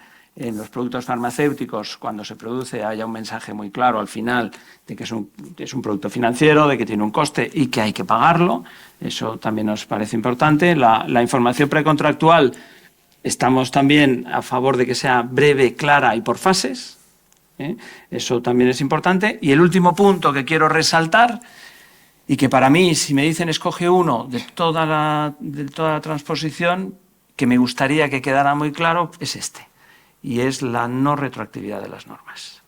los productos farmacéuticos, cuando se produce haya un mensaje muy claro al final de que es un producto financiero, de que tiene un coste y que hay que pagarlo. Eso también nos parece importante. La información precontractual, estamos también a favor de que sea breve, clara y por fases. Eso también es importante. Y el último punto que quiero resaltar, y que para mí, si me dicen escoge uno de toda la transposición, que me gustaría que quedara muy claro, es este. Y es la no retroactividad de las normas.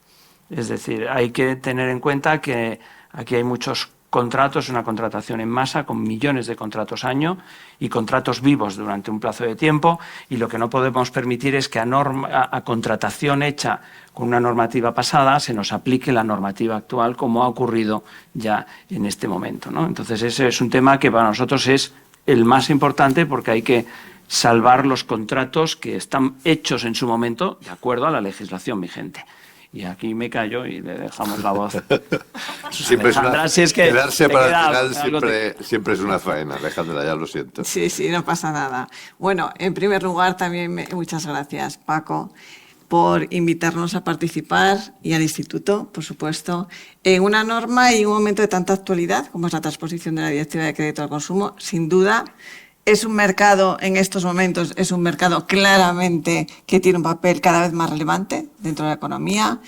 Es decir, hay que tener en cuenta que aquí hay muchos contratos, una contratación en masa con millones de contratos año y contratos vivos durante un plazo de tiempo, y lo que no podemos permitir es que a contratación hecha con una normativa pasada se nos aplique la normativa actual, como ha ocurrido ya en este momento, ¿no? Entonces ese es un tema que para nosotros es el más importante, porque hay que salvar los contratos que están hechos en su momento de acuerdo a la legislación vigente. Y aquí me callo y le dejamos la voz. Siempre Alejandra, si es que quedarse para el final siempre es una faena, Alejandra, ya lo siento. Sí, no pasa nada. Bueno, en primer lugar también muchas gracias, Paco, por invitarnos a participar, y al Instituto, por supuesto, en una norma y un momento de tanta actualidad como es la transposición de la Directiva de Crédito al Consumo. Sin duda, es un mercado, en estos momentos, es un mercado claramente que tiene un papel cada vez más relevante dentro de la economía.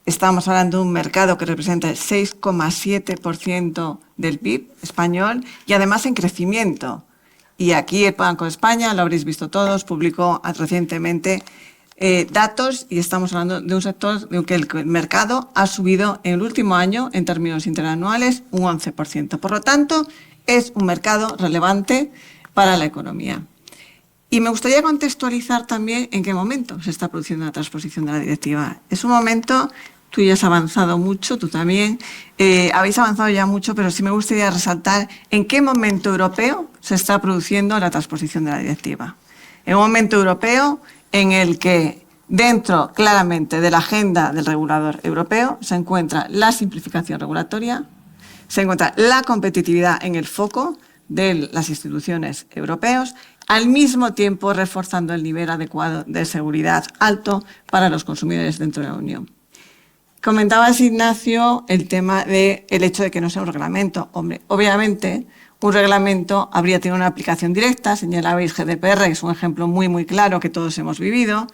Estamos hablando de un mercado que representa el 6,7% del PIB español y además en crecimiento. Y aquí el Banco de España, lo habréis visto todos, publicó recientemente datos, y estamos hablando de un sector en que el mercado ha subido en el último año, en términos interanuales, un 11%. Por lo tanto, es un mercado relevante para la economía. Y me gustaría contextualizar también en qué momento se está produciendo la transposición de la directiva. Es un momento, tú ya has avanzado mucho, tú también, habéis avanzado ya mucho, pero sí me gustaría resaltar en qué momento europeo se está produciendo la transposición de la directiva. En un momento europeo en el que dentro claramente de la agenda del regulador europeo se encuentra la simplificación regulatoria, se encuentra la competitividad en el foco de las instituciones europeas, al mismo tiempo reforzando el nivel adecuado de seguridad alto para los consumidores dentro de la Unión. Comentabas, Ignacio, el tema del hecho de que no sea un reglamento. Hombre, obviamente, un reglamento habría tenido una aplicación directa, señalabais GDPR, que es un ejemplo muy claro que todos hemos vivido,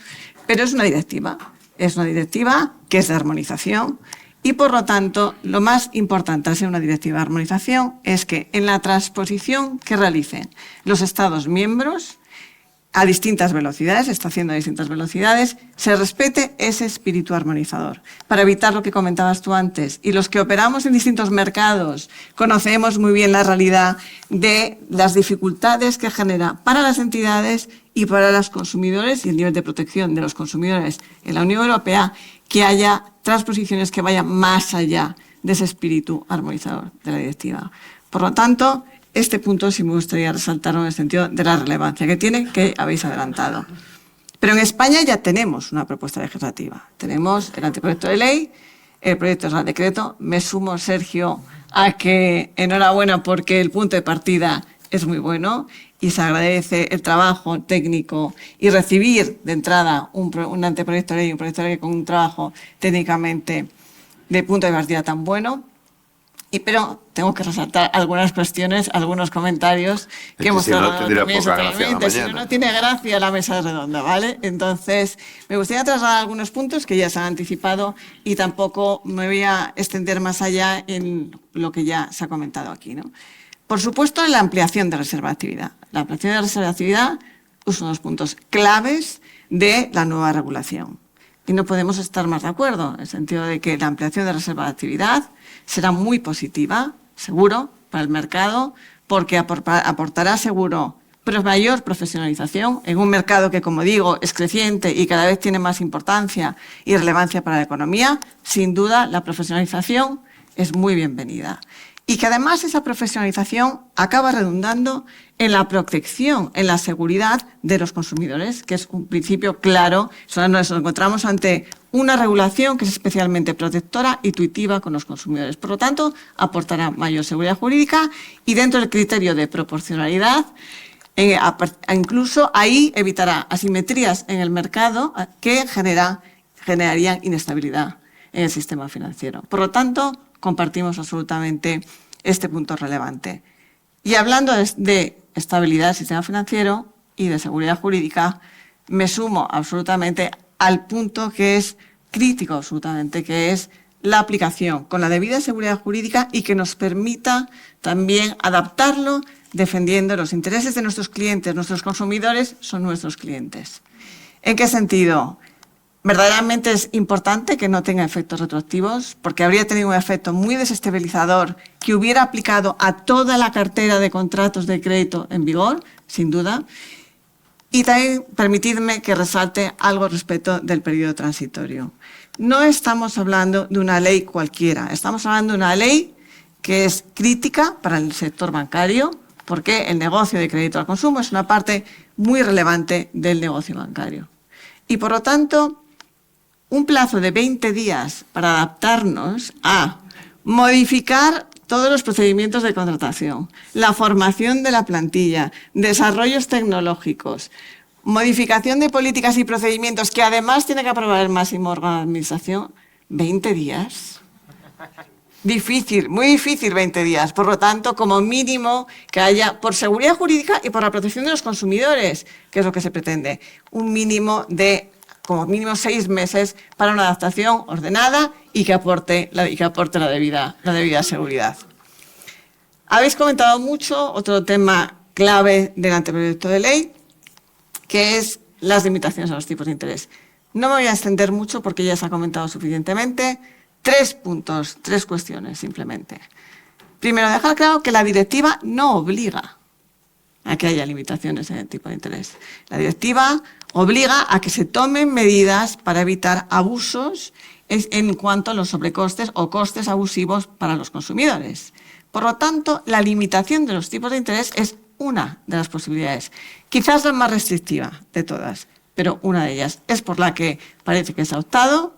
pero es una directiva. Es una directiva que es de armonización Y por lo tanto, lo más importante al ser una directiva de armonización es que en la transposición que realicen los Estados miembros a distintas velocidades, está haciendo a distintas velocidades, se respete ese espíritu armonizador. Para evitar lo que comentabas tú antes, y los que operamos en distintos mercados conocemos muy bien la realidad de las dificultades que genera para las entidades y para los consumidores y el nivel de protección de los consumidores en la Unión Europea, que haya transposiciones que vayan más allá de ese espíritu armonizador de la directiva. Por lo tanto, este punto sí me gustaría resaltarlo en el sentido de la relevancia que tiene, que habéis adelantado. Pero en España ya tenemos una propuesta legislativa. Tenemos el anteproyecto de ley, el proyecto de decreto. Me sumo, Sergio, a que enhorabuena porque el punto de partida es muy bueno y se agradece el trabajo técnico y recibir de entrada un anteproyecto de ley, un proyecto de ley con un trabajo técnicamente de punto de partida tan bueno. Pero tengo que resaltar algunas cuestiones, algunos comentarios que hemos trasladado también soteramente. Si no, no tiene gracia la mesa redonda, ¿vale? Entonces, me gustaría trasladar algunos puntos que ya se han anticipado y tampoco me voy a extender más allá en lo que ya se ha comentado aquí, ¿no? Por supuesto, la ampliación de reserva de actividad. La ampliación de reserva de actividad es uno de los puntos claves de la nueva regulación. Y no podemos estar más de acuerdo, en el sentido de que la ampliación de reserva de actividad será muy positiva, seguro, para el mercado, porque aportará seguro mayor profesionalización en un mercado que, como digo, es creciente y cada vez tiene más importancia y relevancia para la economía. Sin duda, la profesionalización es muy bienvenida. Y que además esa profesionalización acaba redundando en la protección, en la seguridad de los consumidores, que es un principio claro. Nos encontramos ante una regulación que es especialmente protectora y intuitiva con los consumidores. Por lo tanto, aportará mayor seguridad jurídica y dentro del criterio de proporcionalidad, incluso ahí evitará asimetrías en el mercado que generarían inestabilidad en el sistema financiero. Por lo tanto, compartimos absolutamente este punto relevante. Y hablando de estabilidad del sistema financiero y de seguridad jurídica, me sumo absolutamente al punto que es crítico absolutamente, que es la aplicación con la debida seguridad jurídica y que nos permita también adaptarlo defendiendo los intereses de nuestros clientes. Nuestros consumidores son nuestros clientes. ¿En qué sentido? Verdaderamente es importante que no tenga efectos retroactivos, porque habría tenido un efecto muy desestabilizador que hubiera aplicado a toda la cartera de contratos de crédito en vigor, sin duda. Y también permitidme que resalte algo respecto del periodo transitorio. No estamos hablando de una ley cualquiera, estamos hablando de una ley que es crítica para el sector bancario, porque el negocio de crédito al consumo es una parte muy relevante del negocio bancario. Y por lo tanto, un plazo de 20 días para adaptarnos a modificar todos los procedimientos de contratación, la formación de la plantilla, desarrollos tecnológicos, modificación de políticas y procedimientos que además tiene que aprobar el máximo órgano de administración, 20 días. Difícil, muy difícil 20 días. Por lo tanto, como mínimo que haya, por seguridad jurídica y por la protección de los consumidores, que es lo que se pretende, un mínimo de como mínimo 6 meses para una adaptación ordenada y que aporte la debida seguridad. Habéis comentado mucho otro tema clave del anteproyecto de ley, que es las limitaciones a los tipos de interés. No me voy a extender mucho porque ya se ha comentado suficientemente. 3 puntos, 3 cuestiones simplemente. Primero, dejar claro que la directiva no obliga a que haya limitaciones en el tipo de interés. La directiva obliga a que se tomen medidas para evitar abusos en cuanto a los sobrecostes o costes abusivos para los consumidores. Por lo tanto, la limitación de los tipos de interés es una de las posibilidades, quizás la más restrictiva de todas, pero una de ellas es por la que parece que se ha optado.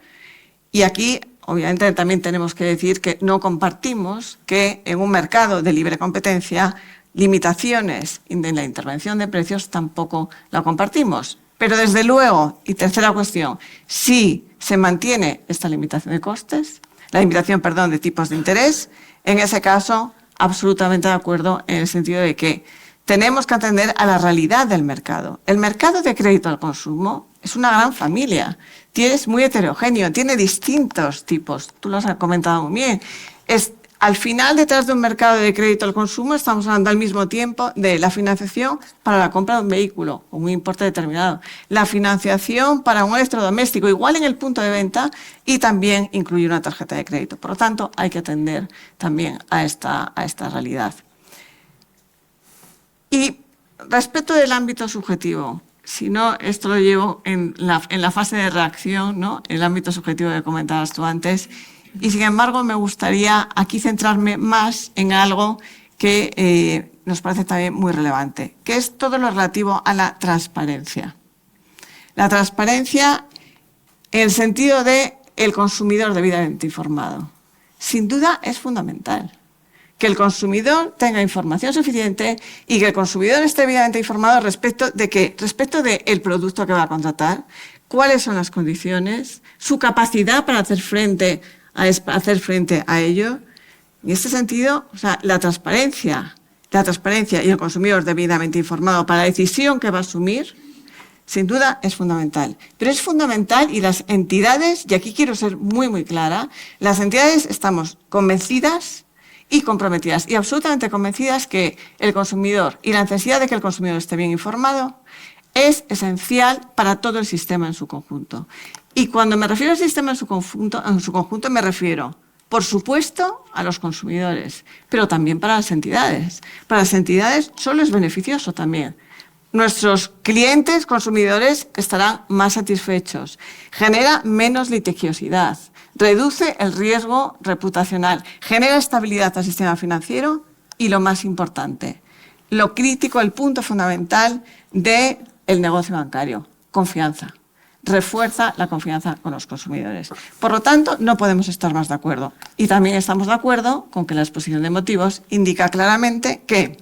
Y aquí, obviamente, también tenemos que decir que no compartimos que en un mercado de libre competencia limitaciones en la intervención de precios tampoco la compartimos. Pero desde luego, y tercera cuestión, si se mantiene esta limitación de costes, la limitación, perdón, de tipos de interés, en ese caso, absolutamente de acuerdo en el sentido de que tenemos que atender a la realidad del mercado. El mercado de crédito al consumo es una gran familia, es muy heterogéneo, tiene distintos tipos, tú lo has comentado muy bien. Al final, detrás de un mercado de crédito al consumo, estamos hablando al mismo tiempo de la financiación para la compra de un vehículo con un importe determinado, la financiación para un electrodoméstico, igual en el punto de venta, y también incluye una tarjeta de crédito. Por lo tanto, hay que atender también a esta realidad. Y respecto del ámbito subjetivo, si no, esto lo llevo en la fase de reacción, ¿no? El ámbito subjetivo que comentabas tú antes. Y sin embargo, me gustaría aquí centrarme más en algo que nos parece también muy relevante, que es todo lo relativo a la transparencia. La transparencia en el sentido de el consumidor debidamente informado. Sin duda es fundamental que el consumidor tenga información suficiente y que el consumidor esté debidamente informado respecto del producto que va a contratar, cuáles son las condiciones, su capacidad para hacer frente a ello. En este sentido, o sea, la transparencia y el consumidor debidamente informado para la decisión que va a asumir, sin duda es fundamental. Pero es fundamental y las entidades, y aquí quiero ser muy, muy clara, las entidades estamos convencidas y comprometidas y absolutamente convencidas que el consumidor y la necesidad de que el consumidor esté bien informado es esencial para todo el sistema en su conjunto. Y cuando me refiero al sistema en su conjunto me refiero, por supuesto, a los consumidores, pero también para las entidades. Para las entidades solo es beneficioso también. Nuestros clientes, consumidores, estarán más satisfechos. Genera menos litigiosidad. Reduce el riesgo reputacional. Genera estabilidad al sistema financiero y, lo más importante, lo crítico, el punto fundamental del negocio bancario, confianza. Refuerza la confianza con los consumidores. Por lo tanto, no podemos estar más de acuerdo. Y también estamos de acuerdo con que la exposición de motivos indica claramente que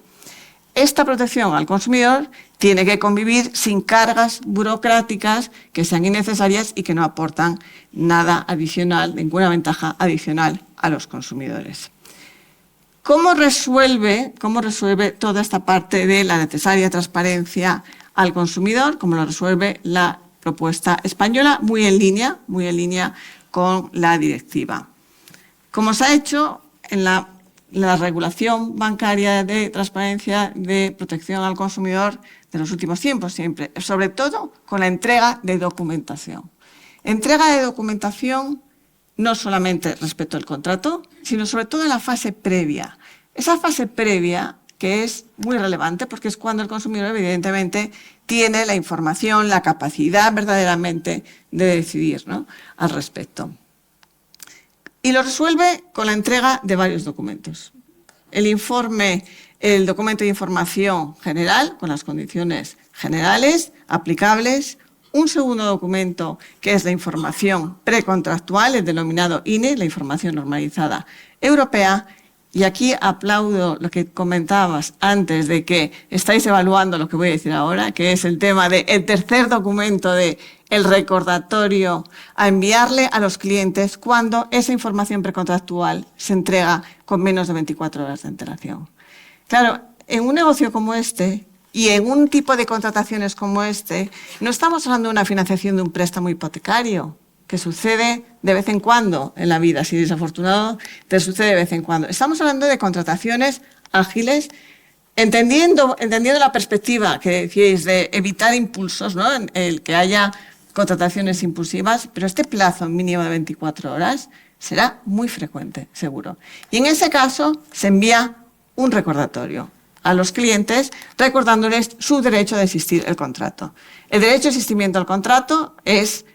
esta protección al consumidor tiene que convivir sin cargas burocráticas que sean innecesarias y que no aportan nada adicional, ninguna ventaja adicional a los consumidores. ¿Cómo resuelve toda esta parte de la necesaria transparencia al consumidor? ¿Cómo lo resuelve la propuesta española? Muy en línea con la directiva. Como se ha hecho en la regulación bancaria de transparencia, de protección al consumidor de los últimos tiempos siempre, sobre todo con la entrega de documentación. Entrega de documentación no solamente respecto al contrato, sino sobre todo en la fase previa. Esa fase previa que es muy relevante porque es cuando el consumidor evidentemente tiene la información, la capacidad verdaderamente de decidir, ¿no?, al respecto. Y lo resuelve con la entrega de varios documentos. El documento de información general, con las condiciones generales, aplicables. Un segundo documento, que es la información precontractual, el denominado INE, la información normalizada europea. Y aquí aplaudo lo que comentabas antes de que estáis evaluando lo que voy a decir ahora, que es el tema del tercer documento de el recordatorio a enviarle a los clientes cuando esa información precontractual se entrega con menos de 24 horas de antelación. Claro, en un negocio como este y en un tipo de contrataciones como este, no estamos hablando de una financiación de un préstamo hipotecario, que sucede de vez en cuando en la vida, si desafortunado, te sucede de vez en cuando. Estamos hablando de contrataciones ágiles, entendiendo la perspectiva que decíais de evitar impulsos, ¿no?, el que haya contrataciones impulsivas, pero este plazo mínimo de 24 horas será muy frecuente, seguro. Y en ese caso se envía un recordatorio a los clientes recordándoles su derecho de existir el contrato. El derecho de existimiento al contrato es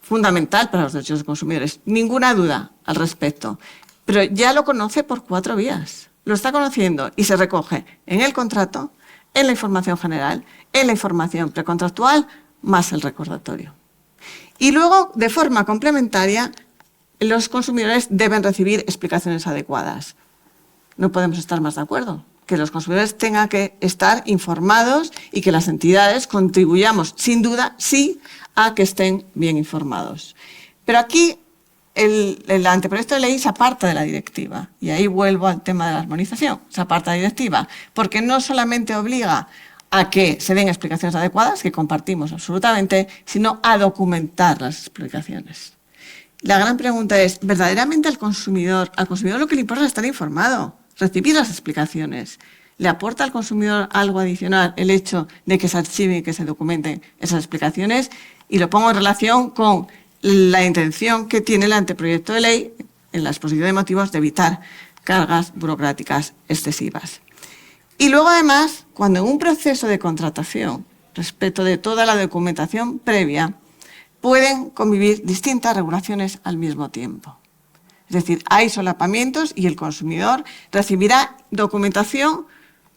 fundamental para los derechos de los consumidores, ninguna duda al respecto, pero ya lo conoce por 4 vías, lo está conociendo y se recoge en el contrato, en la información general, en la información precontractual, más el recordatorio. Y luego, de forma complementaria, los consumidores deben recibir explicaciones adecuadas. No podemos estar más de acuerdo, que los consumidores tengan que estar informados y que las entidades contribuyamos, sin duda, sí, a que estén bien informados. Pero aquí el anteproyecto de ley se aparta de la directiva, y ahí vuelvo al tema de la armonización, se aparta de la directiva, porque no solamente obliga a que se den explicaciones adecuadas, que compartimos absolutamente, sino a documentar las explicaciones. La gran pregunta es, ¿verdaderamente al consumidor lo que le importa es estar informado, recibir las explicaciones? ¿Le aporta al consumidor algo adicional el hecho de que se archiven y que se documenten esas explicaciones? Y lo pongo en relación con la intención que tiene el anteproyecto de ley en la exposición de motivos de evitar cargas burocráticas excesivas. Y luego, además, cuando en un proceso de contratación, respecto de toda la documentación previa, pueden convivir distintas regulaciones al mismo tiempo. Es decir, hay solapamientos y el consumidor recibirá documentación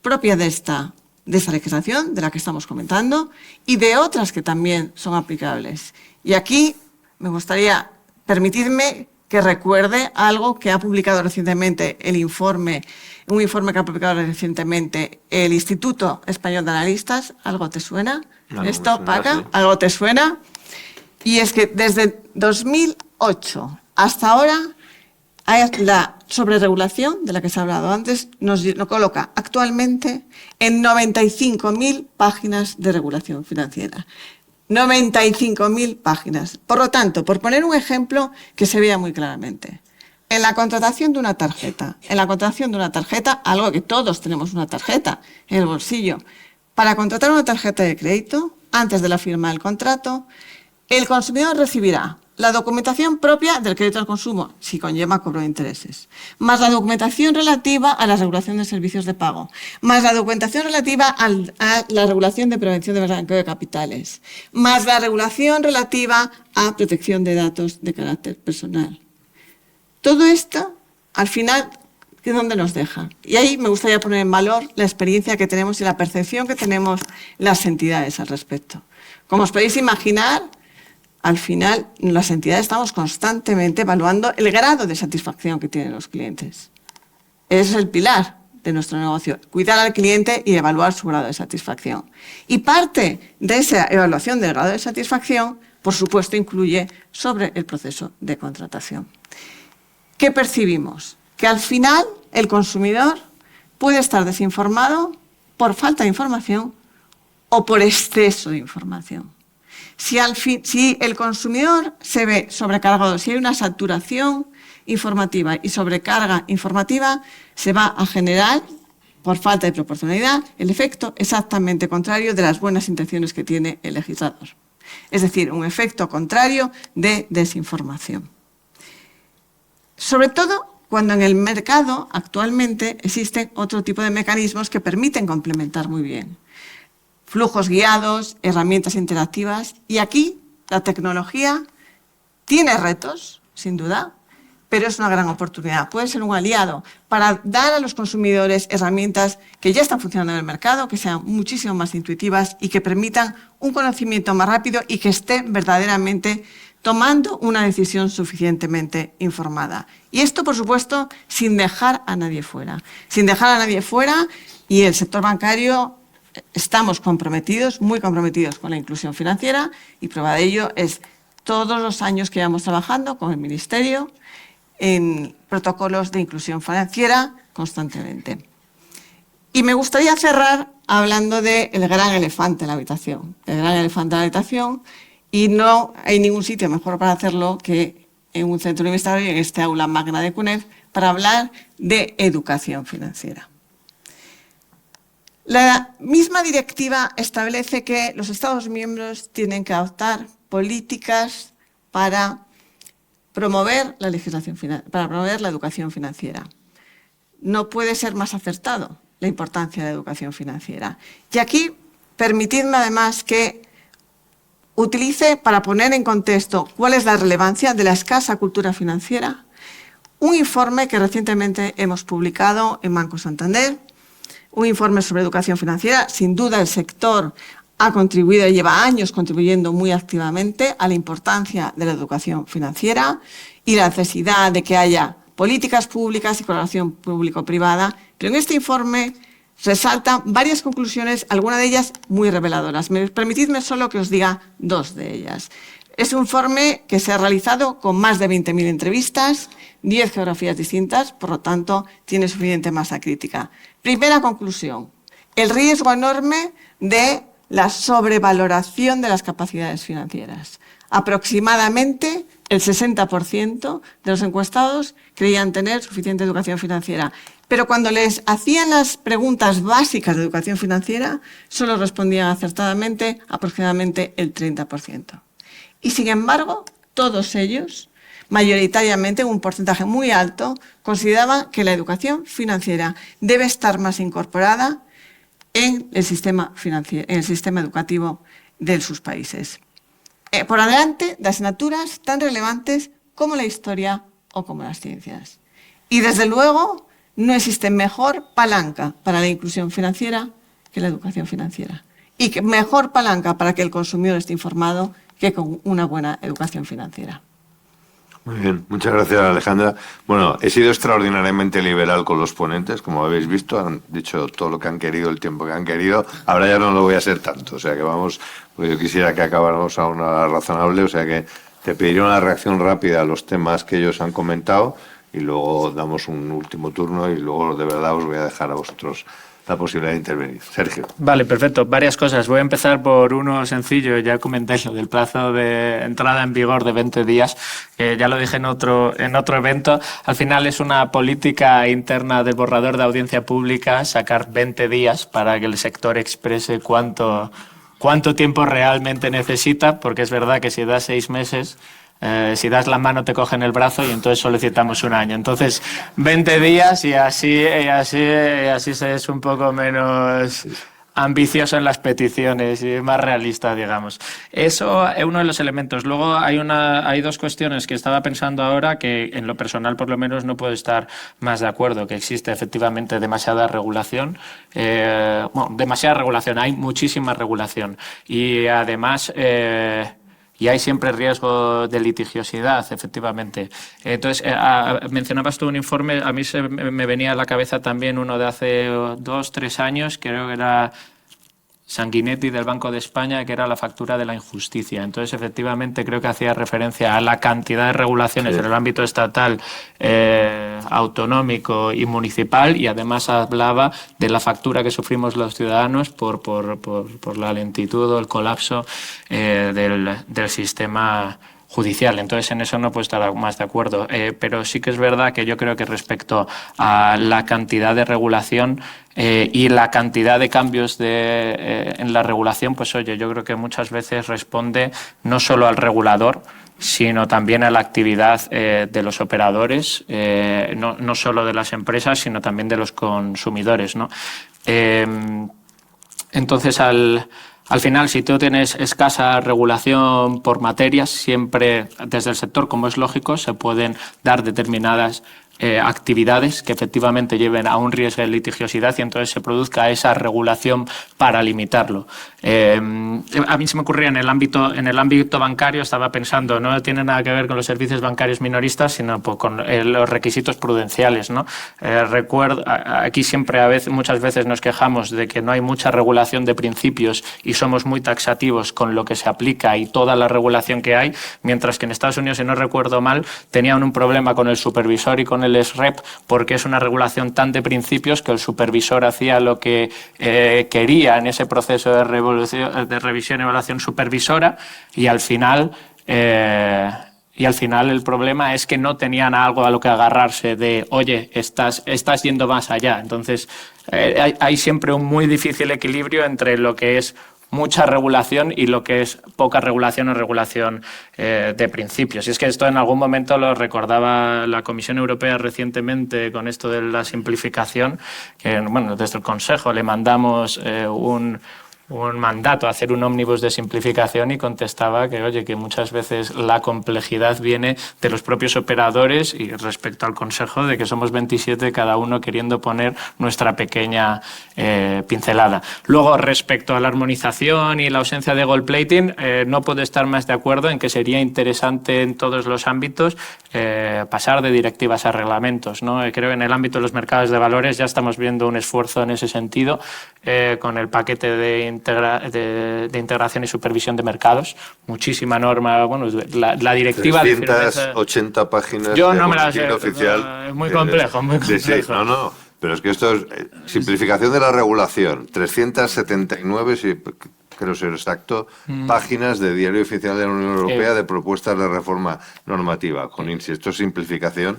propia de esta legislación, de la que estamos comentando, y de otras que también son aplicables. Y aquí me gustaría permitirme que recuerde algo que ha publicado recientemente un informe que ha publicado recientemente el Instituto Español de Analistas. ¿Algo te suena? ¿Esto, Paca? Sí. ¿Algo te suena? Y es que desde 2008 hasta ahora la sobreregulación de la que se ha hablado antes nos coloca actualmente en 95.000 páginas de regulación financiera. 95.000 páginas. Por lo tanto, por poner un ejemplo que se vea muy claramente, en la contratación de una tarjeta, algo que todos tenemos una tarjeta en el bolsillo, para contratar una tarjeta de crédito, antes de la firma del contrato, el consumidor recibirá la documentación propia del crédito al consumo, si conlleva cobro de intereses, más la documentación relativa a la regulación de servicios de pago, más la documentación relativa a la regulación de prevención de blanqueo de capitales, más la regulación relativa a protección de datos de carácter personal. Todo esto, al final, ¿dónde nos deja? Y ahí me gustaría poner en valor la experiencia que tenemos y la percepción que tenemos las entidades al respecto. Como os podéis imaginar, al final, las entidades estamos constantemente evaluando el grado de satisfacción que tienen los clientes. Ese es el pilar de nuestro negocio, cuidar al cliente y evaluar su grado de satisfacción. Y parte de esa evaluación del grado de satisfacción, por supuesto, incluye sobre el proceso de contratación. ¿Qué percibimos? Que al final el consumidor puede estar desinformado por falta de información o por exceso de información. Si el consumidor se ve sobrecargado, si hay una saturación informativa y sobrecarga informativa, se va a generar, por falta de proporcionalidad, el efecto exactamente contrario de las buenas intenciones que tiene el legislador. Es decir, un efecto contrario de desinformación. Sobre todo cuando en el mercado actualmente existen otro tipo de mecanismos que permiten complementar muy bien. Flujos guiados, herramientas interactivas, y aquí la tecnología tiene retos, sin duda, pero es una gran oportunidad. Puede ser un aliado para dar a los consumidores herramientas que ya están funcionando en el mercado, que sean muchísimo más intuitivas y que permitan un conocimiento más rápido y que estén verdaderamente tomando una decisión suficientemente informada. Y esto, por supuesto, sin dejar a nadie fuera. Sin dejar a nadie fuera, y el sector bancario estamos comprometidos, muy comprometidos con la inclusión financiera, y prueba de ello es todos los años que llevamos trabajando con el Ministerio en protocolos de inclusión financiera constantemente. Y me gustaría cerrar hablando del gran elefante en la habitación. El gran elefante en la habitación, y no hay ningún sitio mejor para hacerlo que en un centro universitario y en este aula magna de CUNEF para hablar de educación financiera. La misma directiva establece que los Estados miembros tienen que adoptar políticas para promover la legislación para promover la educación financiera. No puede ser más acertado la importancia de la educación financiera. Y aquí, permitidme además que utilice, para poner en contexto cuál es la relevancia de la escasa cultura financiera, un informe que recientemente hemos publicado en Banco Santander, un informe sobre educación financiera. Sin duda el sector ha contribuido y lleva años contribuyendo muy activamente a la importancia de la educación financiera y la necesidad de que haya políticas públicas y colaboración público-privada. Pero en este informe resaltan varias conclusiones, algunas de ellas muy reveladoras. Permitidme solo que os diga dos de ellas. Es un informe que se ha realizado con más de 20.000 entrevistas, 10 geografías distintas, por lo tanto, tiene suficiente masa crítica. Primera conclusión, el riesgo enorme de la sobrevaloración de las capacidades financieras. Aproximadamente el 60% de los encuestados creían tener suficiente educación financiera. Pero cuando les hacían las preguntas básicas de educación financiera, solo respondían acertadamente aproximadamente el 30%. Y sin embargo, todos ellos, mayoritariamente, un porcentaje muy alto, consideraban que la educación financiera debe estar más incorporada en el sistema educativo de sus países. Por adelante de asignaturas tan relevantes como la historia o como las ciencias. Y desde luego no existe mejor palanca para la inclusión financiera que la educación financiera. Y que mejor palanca para que el consumidor esté informado que con una buena educación financiera. Muy bien, muchas gracias, Alejandra. Bueno, he sido extraordinariamente liberal con los ponentes, como habéis visto, han dicho todo lo que han querido, el tiempo que han querido. Ahora ya no lo voy a ser tanto, o sea que vamos, pues yo quisiera que acabáramos a una hora razonable, o sea que te pediría una reacción rápida a los temas que ellos han comentado y luego damos un último turno y luego de verdad os voy a dejar a vosotros la posibilidad de intervenir. Sergio. Vale, perfecto. Varias cosas. Voy a empezar por uno sencillo. Ya comenté lo del plazo de entrada en vigor de 20 días. Ya lo dije en otro evento. Al final es una política interna del borrador de audiencia pública sacar 20 días para que el sector exprese cuánto tiempo realmente necesita, porque es verdad que si das 6 meses... si das la mano te cogen el brazo y entonces solicitamos un año. Entonces, 20 días y así se es un poco menos ambicioso en las peticiones y más realista, digamos. Eso es uno de los elementos. Luego hay dos cuestiones que estaba pensando ahora que en lo personal por lo menos no puedo estar más de acuerdo, que existe efectivamente demasiada regulación. Demasiada regulación, hay muchísima regulación y además... y hay siempre riesgo de litigiosidad, efectivamente. Entonces, mencionabas tú un informe, a mí me venía a la cabeza también uno de hace 2, 3 años, creo que era Sanguinetti del Banco de España, que era la factura de la injusticia. Entonces, efectivamente, creo que hacía referencia a la cantidad de regulaciones en el ámbito estatal, autonómico y municipal, y además hablaba de la factura que sufrimos los ciudadanos por la lentitud o el colapso del sistema judicial. Entonces, en eso no puedo estar más de acuerdo. Pero sí que es verdad que yo creo que respecto a la cantidad de regulación y la cantidad de cambios en la regulación, pues oye, yo creo que muchas veces responde no solo al regulador, sino también a la actividad de los operadores, no solo de las empresas, sino también de los consumidores, ¿no? Entonces, al final, si tú tienes escasa regulación por materias, siempre desde el sector, como es lógico, se pueden dar determinadas actividades que efectivamente lleven a un riesgo de litigiosidad y entonces se produzca esa regulación para limitarlo. A mí se me ocurría en el ámbito bancario, estaba pensando, no tiene nada que ver con los servicios bancarios minoristas, sino pues, con los requisitos prudenciales, ¿no? Recuerdo, aquí siempre muchas veces nos quejamos de que no hay mucha regulación de principios y somos muy taxativos con lo que se aplica y toda la regulación que hay, mientras que en Estados Unidos, si no recuerdo mal, tenían un problema con el supervisor y con el SREP, porque es una regulación tan de principios que el supervisor hacía lo que quería en ese proceso de revisión y evaluación supervisora y al final el problema es que no tenían algo a lo que agarrarse de, oye, estás yendo más allá. Entonces hay siempre un muy difícil equilibrio entre lo que es mucha regulación y lo que es poca regulación o regulación de principios. Y es que esto en algún momento lo recordaba la Comisión Europea recientemente con esto de la simplificación, que bueno, desde el Consejo le mandamos un mandato a hacer un ómnibus de simplificación y contestaba que, oye, que muchas veces la complejidad viene de los propios operadores y respecto al Consejo de que somos 27, cada uno queriendo poner nuestra pequeña pincelada. Luego, respecto a la armonización y la ausencia de gold plating, no puedo estar más de acuerdo en que sería interesante en todos los ámbitos pasar de directivas a reglamentos, ¿no? Creo que en el ámbito de los mercados de valores ya estamos viendo un esfuerzo en ese sentido con el paquete de integración y supervisión de mercados, muchísima norma, bueno, la directiva... 380 páginas yo de no me la sé, oficial. es muy complejo, muy complejo. Sí, no, Pero es que esto es simplificación de la regulación. 379, si creo ser exacto, páginas de Diario Oficial de la Unión Europea de propuestas de reforma normativa. Con esto es simplificación.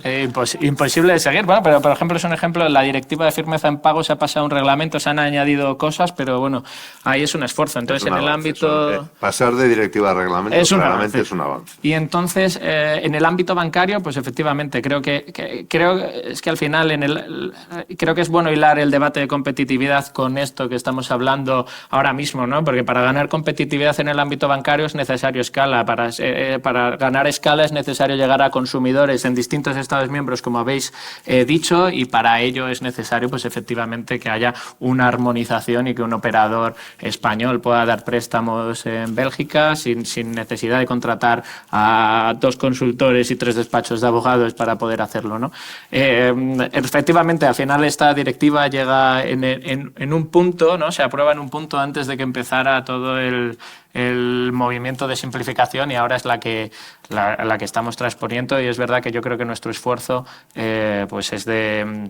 Imposible de seguir. Bueno, pero por ejemplo es un ejemplo, la directiva de firmeza en pago se ha pasado a un reglamento, se han añadido cosas, pero bueno, ahí es un esfuerzo. Entonces en el ámbito... pasar de directiva a reglamento claramente es un avance. Y entonces en el ámbito bancario, pues efectivamente creo es que al final creo que es bueno hilar el debate de competitividad con esto que estamos hablando ahora mismo, ¿no? Porque para ganar competitividad en el ámbito bancario es necesario escala. Para ganar escala es necesario llegar a consumidores en distintos Estados miembros, como habéis dicho, y para ello es necesario, pues efectivamente, que haya una armonización y que un operador español pueda dar préstamos en Bélgica sin necesidad de contratar a 2 consultores y 3 despachos de abogados para poder hacerlo, ¿no? Efectivamente, al final esta directiva llega en un punto, ¿no? Se aprueba en un punto antes de que empezara todo el movimiento de simplificación, y ahora es la que estamos transponiendo, y es verdad que yo creo que nuestro esfuerzo pues es de...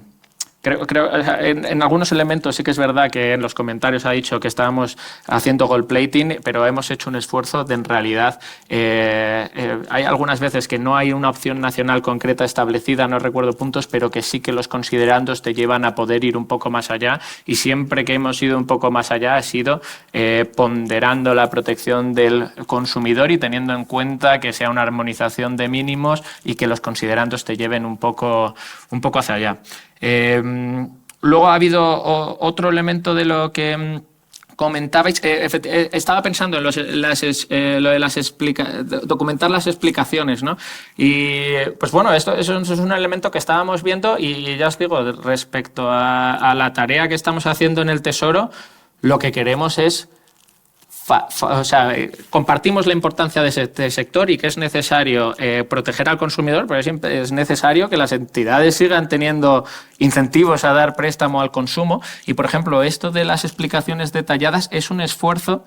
Creo en algunos elementos sí que es verdad que en los comentarios ha dicho que estábamos haciendo gold plating, pero hemos hecho un esfuerzo de, en realidad, hay algunas veces que no hay una opción nacional concreta establecida, no recuerdo puntos, pero que sí que los considerandos te llevan a poder ir un poco más allá, y siempre que hemos ido un poco más allá ha sido ponderando la protección del consumidor y teniendo en cuenta que sea una armonización de mínimos y que los considerandos te lleven un poco hacia allá. Luego ha habido otro elemento de lo que comentabais. Estaba pensando en lo de documentar las explicaciones, ¿no? Y pues bueno, eso es un elemento que estábamos viendo, y ya os digo, respecto a la tarea que estamos haciendo en el Tesoro, lo que queremos es... compartimos la importancia de este sector y que es necesario proteger al consumidor, pero es necesario que las entidades sigan teniendo incentivos a dar préstamo al consumo. Y, por ejemplo, esto de las explicaciones detalladas es un esfuerzo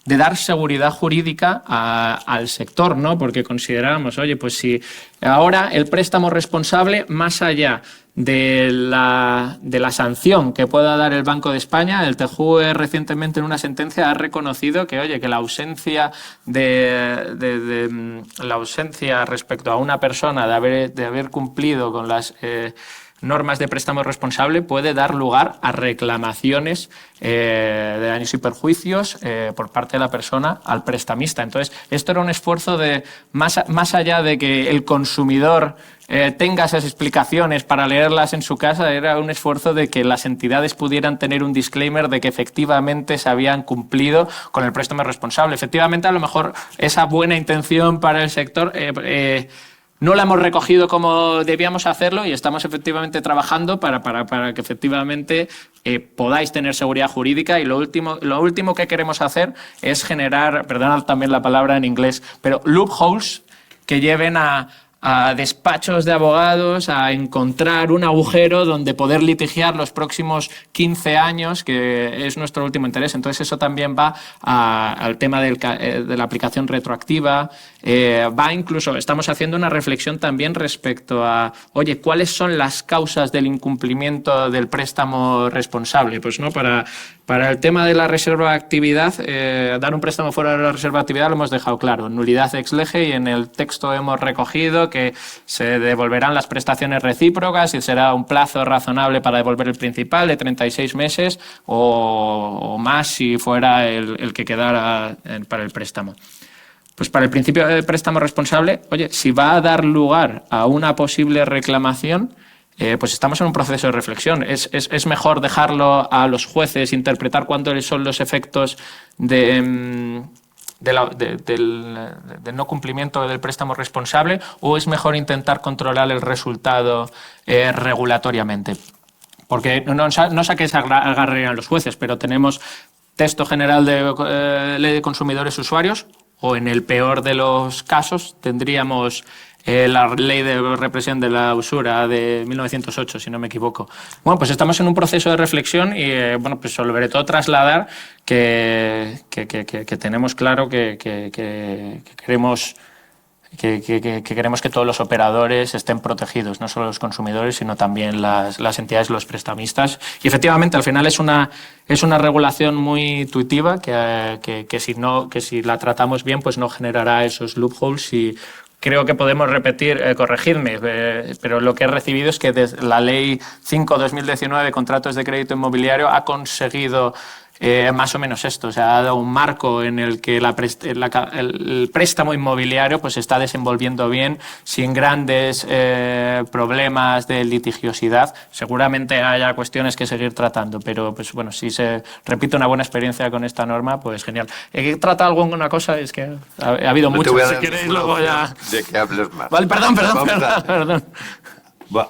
de dar seguridad jurídica al sector, ¿no? Porque consideramos, oye, pues si ahora el préstamo responsable, más allá de la sanción que pueda dar el Banco de España, el TJUE recientemente en una sentencia ha reconocido que, oye, que la ausencia la ausencia respecto a una persona de haber cumplido con las normas de préstamo responsable puede dar lugar a reclamaciones de daños y perjuicios por parte de la persona al prestamista. Entonces, esto era un esfuerzo de, más allá de que el consumidor tenga esas explicaciones para leerlas en su casa, era un esfuerzo de que las entidades pudieran tener un disclaimer de que efectivamente se habían cumplido con el préstamo responsable. Efectivamente, a lo mejor esa buena intención para el sector no la hemos recogido como debíamos hacerlo, y estamos efectivamente trabajando para que efectivamente podáis tener seguridad jurídica. Y lo último que queremos hacer es generar, perdonad también la palabra en inglés, pero loopholes que lleven a despachos de abogados a encontrar un agujero donde poder litigiar los próximos 15 años, que es nuestro último interés. Entonces eso también va al tema de la aplicación retroactiva. Incluso estamos haciendo una reflexión también respecto a, oye, ¿cuáles son las causas del incumplimiento del préstamo responsable? Pues no, para el tema de la reserva de actividad, dar un préstamo fuera de la reserva de actividad lo hemos dejado claro, nulidad ex lege, y en el texto hemos recogido que se devolverán las prestaciones recíprocas y será un plazo razonable para devolver el principal de 36 meses o más si fuera el que quedara para el préstamo. Pues para el principio de préstamo responsable, oye, si va a dar lugar a una posible reclamación, pues estamos en un proceso de reflexión. Es mejor dejarlo a los jueces interpretar cuáles son los efectos del no cumplimiento del préstamo responsable, o es mejor intentar controlar el resultado regulatoriamente. Porque no saquéis agarre a los jueces, pero tenemos texto general de ley de consumidores y usuarios, o en el peor de los casos tendríamos la ley de represión de la usura de 1908, si no me equivoco. Bueno, pues estamos en un proceso de reflexión y, bueno, pues sobre todo trasladar que tenemos claro que queremos que queremos que todos los operadores estén protegidos, no solo los consumidores, sino también las entidades, los prestamistas. Y efectivamente, al final es una regulación muy intuitiva que si la tratamos bien, pues no generará esos loopholes y creo que podemos repetir, corregirme, pero lo que he recibido es que la Ley 5/2019 de contratos de crédito inmobiliario ha conseguido más o menos esto, o sea, ha dado un marco en el que el préstamo inmobiliario pues se está desenvolviendo bien, sin grandes problemas de litigiosidad. Seguramente haya cuestiones que seguir tratando, pero pues bueno, si se repite una buena experiencia con esta norma, pues genial. ¿He tratado alguna cosa? Es que ha habido muchas, si queréis luego ya... De que hables más. Vale, perdón.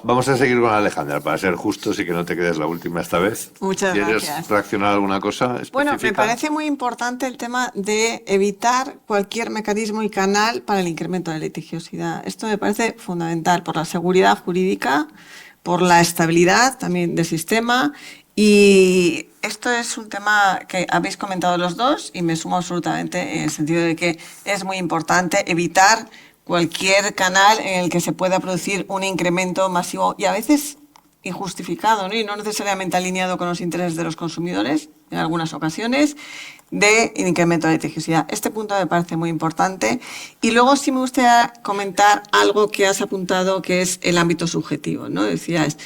Vamos a seguir con Alejandra, para ser justos y que no te quedes la última esta vez. Muchas ¿Quieres gracias. reaccionar a alguna cosa específica? Bueno, me parece muy importante el tema de evitar cualquier mecanismo y canal para el incremento de litigiosidad. Esto me parece fundamental por la seguridad jurídica, por la estabilidad también del sistema, y esto es un tema que habéis comentado los dos y me sumo absolutamente en el sentido de que es muy importante evitar cualquier canal en el que se pueda producir un incremento masivo y a veces injustificado, ¿no? Y no necesariamente alineado con los intereses de los consumidores, en algunas ocasiones, de incremento de litigiosidad. Este punto me parece muy importante. Y luego sí me gustaría comentar algo que has apuntado, que es el ámbito subjetivo, ¿no? Decías,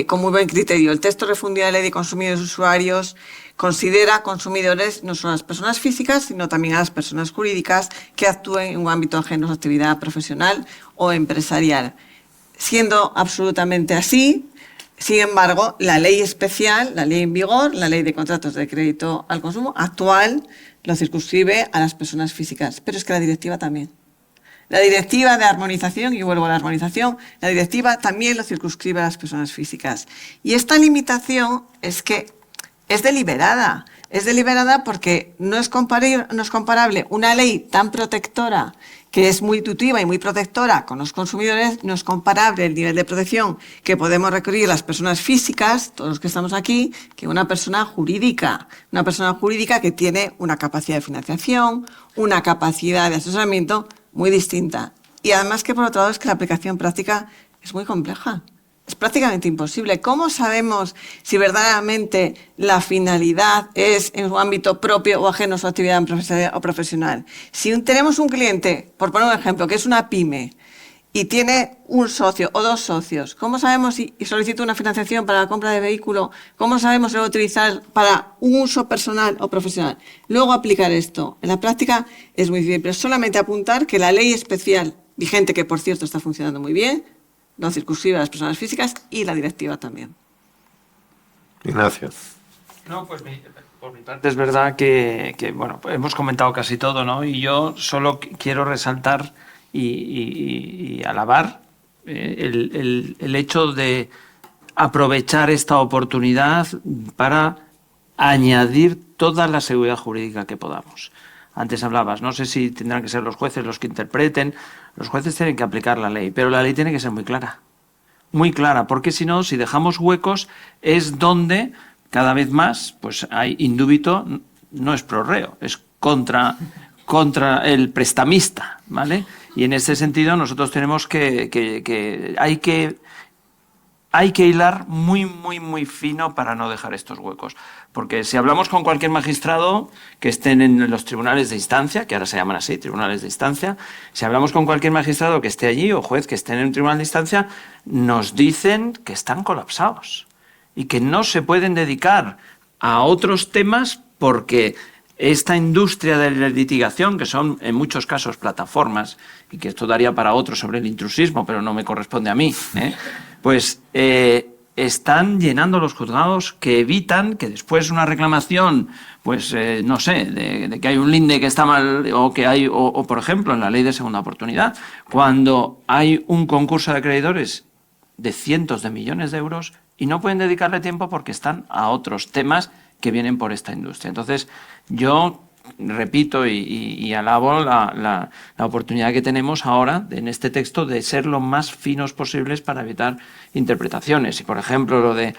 con muy buen criterio, el texto refundido de la Ley de Consumidores y Usuarios considera consumidores no solo a las personas físicas, sino también a las personas jurídicas que actúen en un ámbito ajeno a su actividad profesional o empresarial. Siendo absolutamente así, sin embargo, la ley especial, la ley en vigor, la Ley de Contratos de Crédito al Consumo actual, lo circunscribe a las personas físicas. Pero es que la directiva también. La directiva de armonización, y vuelvo a la armonización, la directiva también lo circunscribe a las personas físicas. Y esta limitación es deliberada. Es deliberada porque no es comparable una ley tan protectora, que es muy intuitiva y muy protectora con los consumidores, no es comparable el nivel de protección que podemos recurrir las personas físicas, todos los que estamos aquí, que una persona jurídica. Una persona jurídica que tiene una capacidad de financiación, una capacidad de asesoramiento muy distinta. Y además que por otro lado es que la aplicación práctica es muy compleja. Es prácticamente imposible. ¿Cómo sabemos si verdaderamente la finalidad es en su ámbito propio o ajeno a su actividad empresarial o profesional? Si tenemos un cliente, por poner un ejemplo, que es una pyme y tiene un socio o dos socios, ¿cómo sabemos si solicita una financiación para la compra de vehículo? ¿Cómo sabemos si lo va a utilizar para un uso personal o profesional? Luego aplicar esto en la práctica es muy difícil, pero solamente apuntar que la ley especial vigente, que por cierto está funcionando muy bien, lo circunscribe a las personas físicas y la directiva también. Ignacio. No, pues por mi parte es verdad que bueno, pues hemos comentado casi todo, ¿no? Y yo solo quiero resaltar y alabar el hecho de aprovechar esta oportunidad para añadir toda la seguridad jurídica que podamos. Antes hablabas, no sé si tendrán que ser los jueces los que interpreten. Los jueces tienen que aplicar la ley, pero la ley tiene que ser muy clara, porque si no, si dejamos huecos, es donde cada vez más pues hay indúbito, no es pro reo, es contra el prestamista, ¿vale? Y en ese sentido nosotros tenemos hay que hilar muy fino para no dejar estos huecos. Porque si hablamos con cualquier magistrado que estén en los tribunales de instancia, que ahora se llaman así, tribunales de instancia, si hablamos con cualquier magistrado que esté allí o juez que esté en un tribunal de instancia, nos dicen que están colapsados y que no se pueden dedicar a otros temas porque esta industria de la litigación, que son en muchos casos plataformas, y que esto daría para otro sobre el intrusismo, pero no me corresponde a mí, pues están llenando los juzgados que evitan que después una reclamación, pues no sé, de que hay un linde que está mal o por ejemplo en la ley de segunda oportunidad, cuando hay un concurso de acreedores de cientos de millones de euros y no pueden dedicarle tiempo porque están a otros temas que vienen por esta industria. Entonces, yo repito y alabo la oportunidad que tenemos ahora en este texto de ser lo más finos posibles para evitar interpretaciones. Y, por ejemplo, lo de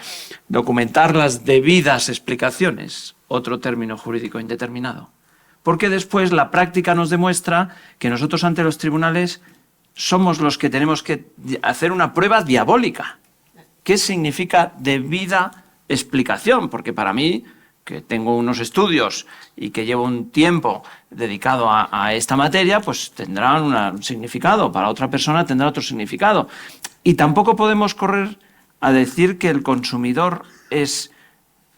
documentar las debidas explicaciones, otro término jurídico indeterminado. porque después la práctica nos demuestra que nosotros ante los tribunales somos los que tenemos que hacer una prueba diabólica. ¿Qué significa debida explicación? Porque para mí, que tengo unos estudios y que llevo un tiempo dedicado a esta materia, pues tendrán un significado, para otra persona tendrá otro significado. Y tampoco podemos correr a decir que el consumidor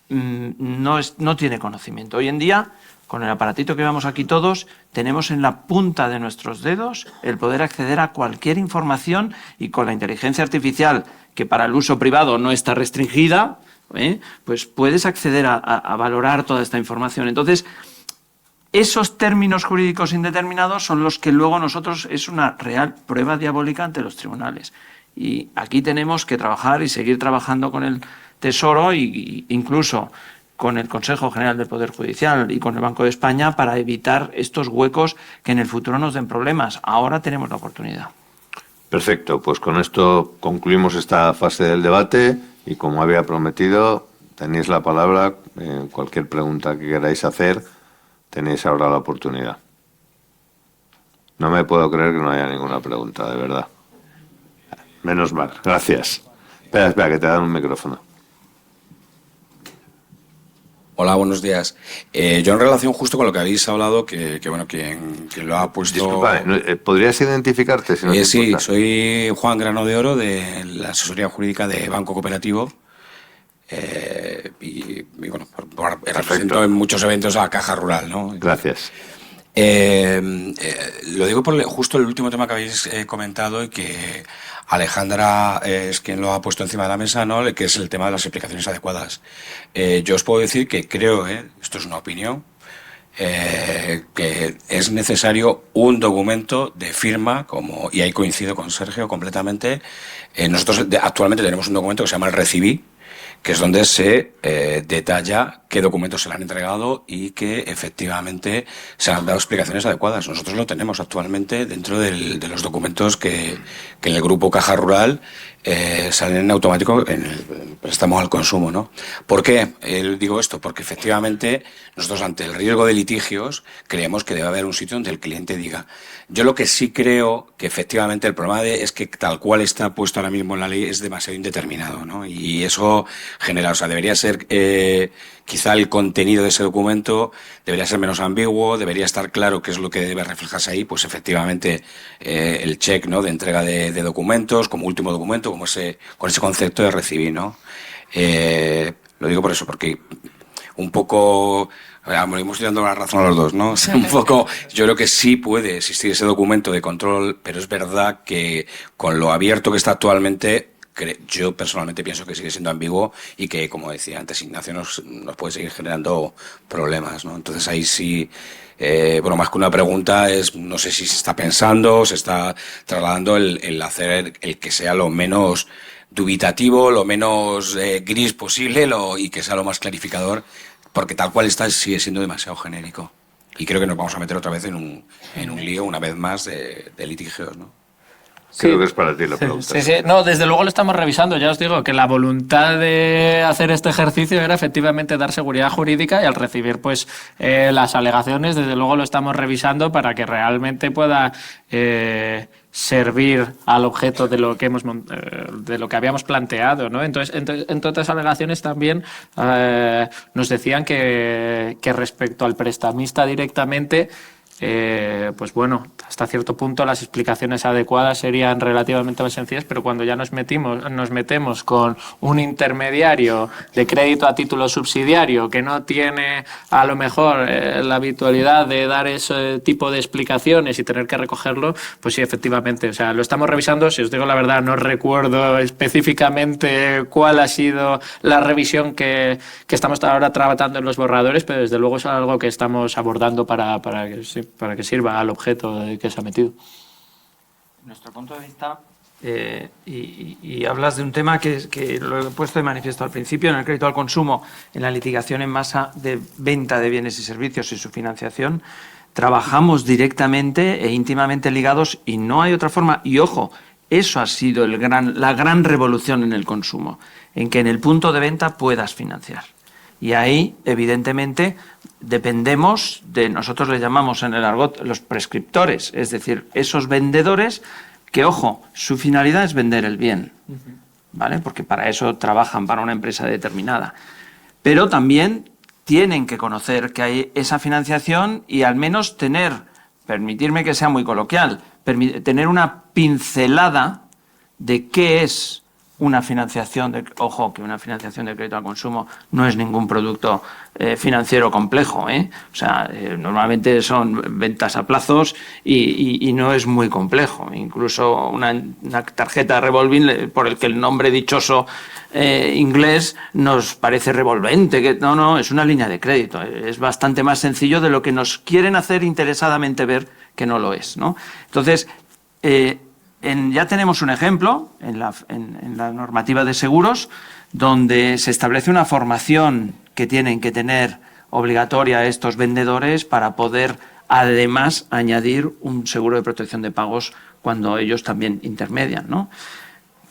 no tiene conocimiento. Hoy en día, con el aparatito que vemos aquí todos, tenemos en la punta de nuestros dedos el poder acceder a cualquier información, y con la inteligencia artificial, que para el uso privado no está restringida, pues puedes acceder a valorar toda esta información. Entonces, esos términos jurídicos indeterminados son los que luego nosotros es una real prueba diabólica ante los tribunales. Y aquí tenemos que trabajar y seguir trabajando con el Tesoro e incluso con el Consejo General del Poder Judicial y con el Banco de España para evitar estos huecos que en el futuro nos den problemas. Ahora tenemos la oportunidad. Perfecto, pues con esto concluimos esta fase del debate y, como había prometido, tenéis la palabra. Cualquier pregunta que queráis hacer, tenéis ahora la oportunidad. No me puedo creer que no haya ninguna pregunta, de verdad. Menos mal, gracias. Espera, que te dan un micrófono. Hola, buenos días. Yo, en relación justo con lo que habéis hablado, que bueno, quien lo ha puesto... Disculpa, ¿podrías identificarte? Si no te sí, importa? soy Juan Grano de Oro, de la asesoría jurídica de Banco Cooperativo. Y bueno, represento en muchos eventos a la Caja Rural, ¿no? Gracias. Lo digo por justo el último tema que habéis comentado, y que Alejandra es quien lo ha puesto encima de la mesa, ¿no? Que es el tema de las explicaciones adecuadas. Yo os puedo decir que creo, esto es una opinión, que es necesario un documento de firma, y ahí coincido con Sergio completamente. Nosotros actualmente tenemos un documento que se llama el Recibí, que es donde se detalla qué documentos se le han entregado y que efectivamente se han dado explicaciones adecuadas. Nosotros lo tenemos actualmente dentro de los documentos que en el grupo Caja Rural salen en automático en el préstamo al consumo, ¿no? ¿Por qué digo esto? Porque efectivamente nosotros, ante el riesgo de litigios, creemos que debe haber un sitio donde el cliente diga. Yo lo que sí creo que efectivamente el problema es que tal cual está puesto ahora mismo en la ley es demasiado indeterminado, ¿no? Y eso genera, debería ser quizá el contenido de ese documento debería ser menos ambiguo, debería estar claro qué es lo que debe reflejarse ahí, pues efectivamente el check, ¿no?, de entrega de documentos como último documento, con ese concepto de recibir, ¿no? Lo digo por eso, porque un poco... Hemos dando la razón a los dos, ¿no? Un poco, yo creo que sí puede existir ese documento de control, pero es verdad que con lo abierto que está actualmente, yo personalmente pienso que sigue siendo ambiguo y que, como decía antes Ignacio, nos puede seguir generando problemas, ¿no? Entonces ahí sí, bueno, más que una pregunta es, no sé si se está pensando, se está trasladando el hacer el que sea lo menos dubitativo, lo menos gris posible y que sea lo más clarificador, porque tal cual está sigue siendo demasiado genérico. Y creo que nos vamos a meter otra vez en un lío, una vez más, de litigios, ¿no? Creo que es para ti la pregunta. Sí. No, desde luego lo estamos revisando. Ya os digo que la voluntad de hacer este ejercicio era efectivamente dar seguridad jurídica, y al recibir pues las alegaciones, desde luego lo estamos revisando para que realmente pueda servir al objeto de lo que de lo que habíamos planteado, ¿no? Entonces, en todas las alegaciones también nos decían que respecto al prestamista directamente, pues bueno, hasta cierto punto las explicaciones adecuadas serían relativamente más sencillas, pero cuando ya nos metemos con un intermediario de crédito a título subsidiario que no tiene a lo mejor la habitualidad de dar ese tipo de explicaciones y tener que recogerlo, pues sí, efectivamente, o sea, lo estamos revisando. Si os digo la verdad, no recuerdo específicamente cuál ha sido la revisión que estamos ahora tratando en los borradores, pero desde luego es algo que estamos abordando para que sirva al objeto que se ha metido. Nuestro punto de vista, y hablas de un tema que lo he puesto de manifiesto al principio, en el crédito al consumo, en la litigación en masa de venta de bienes y servicios y su financiación, trabajamos directamente e íntimamente ligados, y no hay otra forma. Y ojo, eso ha sido la gran revolución en el consumo, en que en el punto de venta puedas financiar. Y ahí, evidentemente, dependemos de, nosotros les llamamos en el argot los prescriptores, es decir, esos vendedores que, ojo, su finalidad es vender el bien, ¿vale? Porque para eso trabajan para una empresa determinada. Pero también tienen que conocer que hay esa financiación y al menos tener, permitirme que sea muy coloquial, tener una pincelada de qué es una financiación, ojo, que una financiación de crédito al consumo no es ningún producto financiero complejo, ¿eh? O sea, normalmente son ventas a plazos y no es muy complejo. Incluso una tarjeta revolving, por el que el nombre dichoso inglés nos parece revolvente, que no, es una línea de crédito. Es bastante más sencillo de lo que nos quieren hacer interesadamente ver que no lo es, ¿no? Entonces, ya tenemos un ejemplo en la normativa de seguros donde se establece una formación que tienen que tener obligatoria estos vendedores para poder además añadir un seguro de protección de pagos cuando ellos también intermedian, ¿no?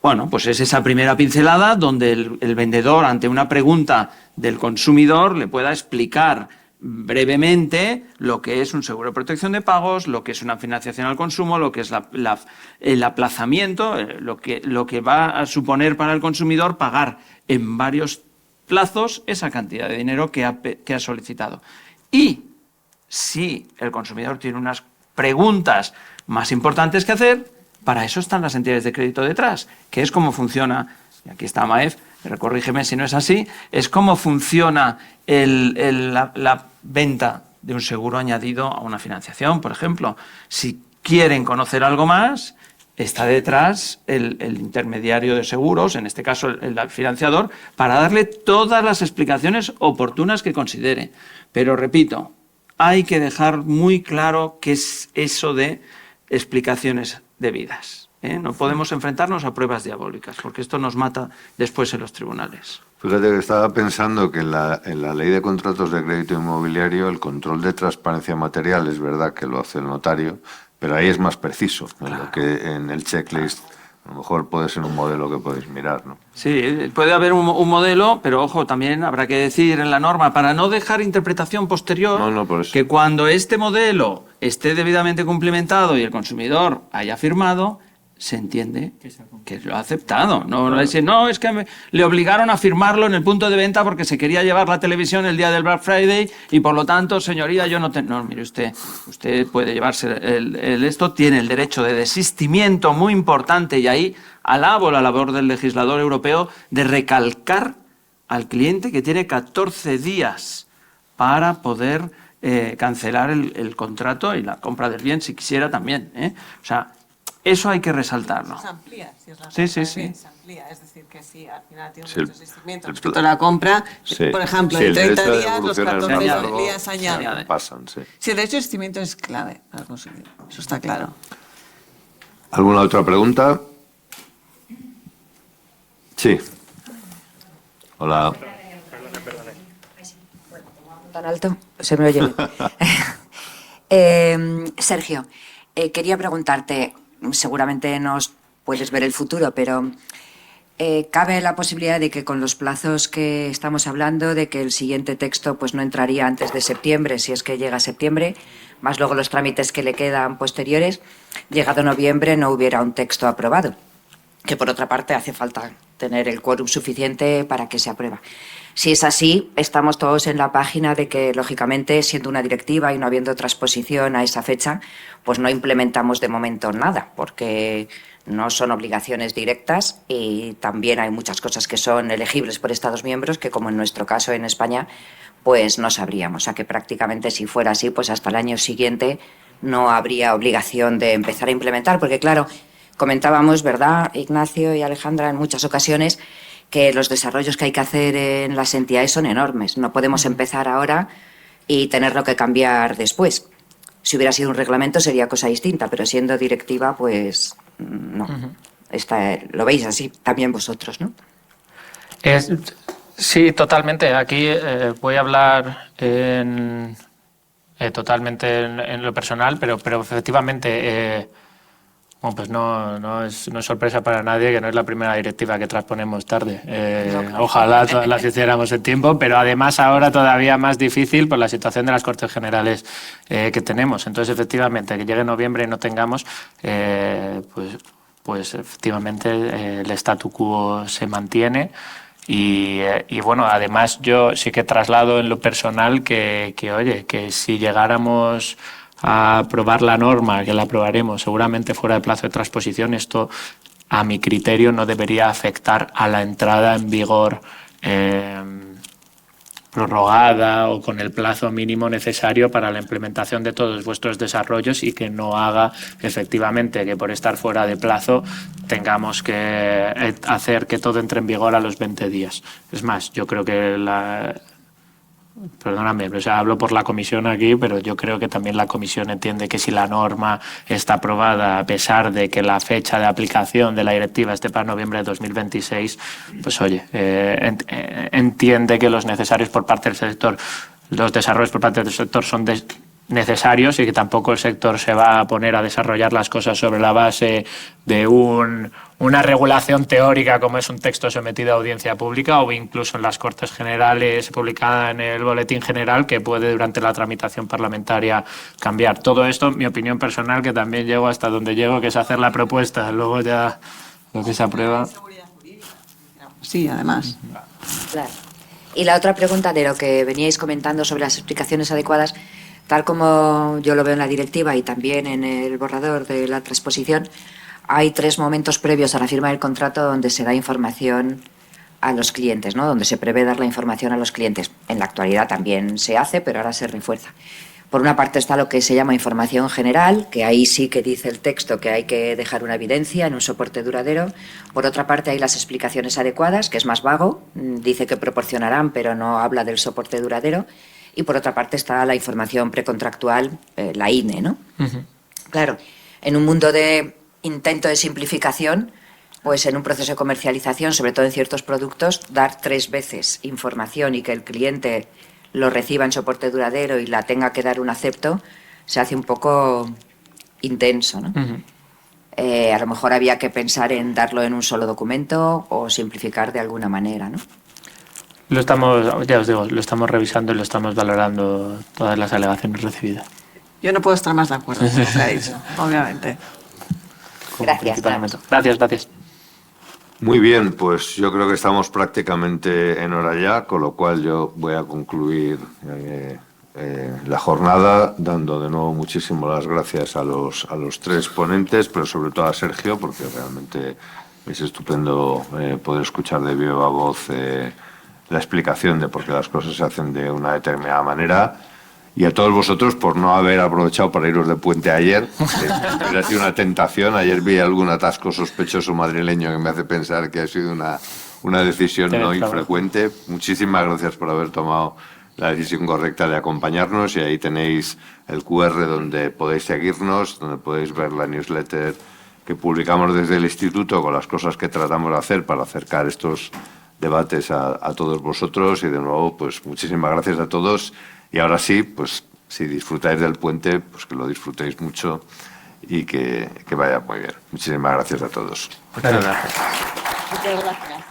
Bueno, pues es esa primera pincelada donde el vendedor, ante una pregunta del consumidor, le pueda explicar brevemente lo que es un seguro de protección de pagos, lo que es una financiación al consumo, lo que es el aplazamiento, lo que va a suponer para el consumidor pagar en varios plazos esa cantidad de dinero que ha solicitado. Y si el consumidor tiene unas preguntas más importantes que hacer, para eso están las entidades de crédito detrás, que es cómo funciona, y aquí está Maef, pero corrígeme si no es así, es cómo funciona la venta de un seguro añadido a una financiación, por ejemplo. Si quieren conocer algo más, está detrás el intermediario de seguros, en este caso el financiador, para darle todas las explicaciones oportunas que considere. Pero repito, hay que dejar muy claro qué es eso de explicaciones debidas. No podemos enfrentarnos a pruebas diabólicas, porque esto nos mata después en los tribunales. Fíjate que estaba pensando que en la ley de contratos de crédito inmobiliario el control de transparencia material es verdad que lo hace el notario, pero ahí es más preciso, en lo que en el checklist a lo mejor puede ser un modelo que podéis mirar, ¿no? Sí, puede haber un modelo, pero ojo, también habrá que decir en la norma, para no dejar interpretación posterior, por eso. que cuando este modelo esté debidamente cumplimentado y el consumidor haya firmado, se entiende que lo ha aceptado. No es que le obligaron a firmarlo en el punto de venta porque se quería llevar la televisión el día del Black Friday y por lo tanto, señoría, yo no... No, mire usted puede llevarse esto, tiene el derecho de desistimiento muy importante y ahí alabo la labor del legislador europeo de recalcar al cliente que tiene 14 días para poder cancelar el contrato y la compra del bien si quisiera también, ¿eh? O sea, eso hay que resaltarlo. Se amplía, si es la Sí. se amplía, es decir, que si al final tiene un desistimiento respecto a la compra, Sí. por ejemplo, Sí, en el 30 derecho de días, los devolución al 14 marco días añaden. pasan, sí. Si el derecho de desistimiento es clave para el consumidor, eso está claro. ¿Alguna otra pregunta? Sí. Hola. Tan alto, se me oye. Sergio, quería preguntarte, seguramente no puedes ver el futuro, pero ¿cabe la posibilidad de que con los plazos que estamos hablando, de que el siguiente texto pues no entraría antes de septiembre, si es que llega a septiembre, más luego los trámites que le quedan posteriores, llegado noviembre no hubiera un texto aprobado? Que por otra parte hace falta tener el quórum suficiente para que se apruebe. Si es así, estamos todos en la página de que, lógicamente, siendo una directiva y no habiendo transposición a esa fecha, pues no implementamos de momento nada, porque no son obligaciones directas y también hay muchas cosas que son elegibles por Estados miembros que, como en nuestro caso en España, pues no sabríamos. O sea que prácticamente si fuera así, pues hasta el año siguiente no habría obligación de empezar a implementar, porque claro, comentábamos, ¿verdad, Ignacio y Alejandra, en muchas ocasiones, que los desarrollos que hay que hacer en las entidades son enormes. No podemos empezar ahora y tenerlo que cambiar después. Si hubiera sido un reglamento sería cosa distinta, pero siendo directiva, pues no. Lo veis así también vosotros, ¿no? Sí, totalmente. Aquí voy a hablar totalmente en lo personal, pero efectivamente... Bueno, pues no es sorpresa para nadie que no es la primera directiva que transponemos tarde. Ojalá todas las hiciéramos en tiempo, pero además ahora todavía más difícil por la situación de las Cortes Generales que tenemos. Entonces, efectivamente, que llegue noviembre y no tengamos, pues efectivamente el statu quo se mantiene. Y bueno, además yo sí que traslado en lo personal que oye, que si llegáramos a aprobar la norma, que la aprobaremos seguramente fuera de plazo de transposición, esto a mi criterio no debería afectar a la entrada en vigor prorrogada o con el plazo mínimo necesario para la implementación de todos vuestros desarrollos, y que no haga efectivamente que por estar fuera de plazo tengamos que hacer que todo entre en vigor a los 20 días. Es más, yo creo que perdóname, o sea, hablo por la comisión aquí, pero yo creo que también la comisión entiende que si la norma está aprobada, a pesar de que la fecha de aplicación de la directiva esté para noviembre de 2026, pues oye, entiende que los necesarios por parte del sector, los desarrollos por parte del sector son necesarios, y que tampoco el sector se va a poner a desarrollar las cosas sobre la base de una regulación teórica como es un texto sometido a audiencia pública o incluso en las Cortes Generales publicada en el Boletín General, que puede durante la tramitación parlamentaria cambiar. Todo esto, mi opinión personal, que también llego hasta donde llego, que es hacer la propuesta, luego ya lo que se aprueba. Sí, además. Claro. Y la otra pregunta de lo que veníais comentando sobre las explicaciones adecuadas, tal como yo lo veo en la directiva y también en el borrador de la transposición, hay 3 momentos previos a la firma del contrato donde se da información a los clientes, ¿no? Donde se prevé dar la información a los clientes. En la actualidad también se hace, pero ahora se refuerza. Por una parte está lo que se llama información general, que ahí sí que dice el texto que hay que dejar una evidencia en un soporte duradero. Por otra parte hay las explicaciones adecuadas, que es más vago, dice que proporcionarán, pero no habla del soporte duradero. Y por otra parte está la información precontractual, la INE, ¿no? Uh-huh. Claro, en un mundo de intento de simplificación, pues en un proceso de comercialización, sobre todo en ciertos productos, dar 3 veces información y que el cliente lo reciba en soporte duradero y la tenga que dar un acepto, se hace un poco intenso, ¿no? Uh-huh. A lo mejor había que pensar en darlo en un solo documento o simplificar de alguna manera, ¿no? Lo estamos, ya os digo, lo estamos revisando y lo estamos valorando, todas las alegaciones recibidas. Yo no puedo estar más de acuerdo con lo que ha dicho, obviamente. Gracias. Gracias. Muy bien, pues yo creo que estamos prácticamente en hora ya, con lo cual yo voy a concluir la jornada dando de nuevo muchísimas las gracias a los 3 ponentes, pero sobre todo a Sergio, porque realmente es estupendo poder escuchar de viva voz la explicación de por qué las cosas se hacen de una determinada manera, y a todos vosotros por no haber aprovechado para iros de puente ayer. Hubiera sido una tentación. Ayer vi algún atasco sospechoso madrileño que me hace pensar que ha sido una decisión no infrecuente. Muchísimas gracias por haber tomado la decisión correcta de acompañarnos, y ahí tenéis el QR donde podéis seguirnos, donde podéis ver la newsletter que publicamos desde el instituto con las cosas que tratamos de hacer para acercar estos debates a todos vosotros. Y de nuevo, pues muchísimas gracias a todos, y ahora sí, pues si disfrutáis del puente, pues que lo disfrutéis mucho y que vaya muy bien. Muchísimas gracias a todos. Muchas gracias. Muchas gracias.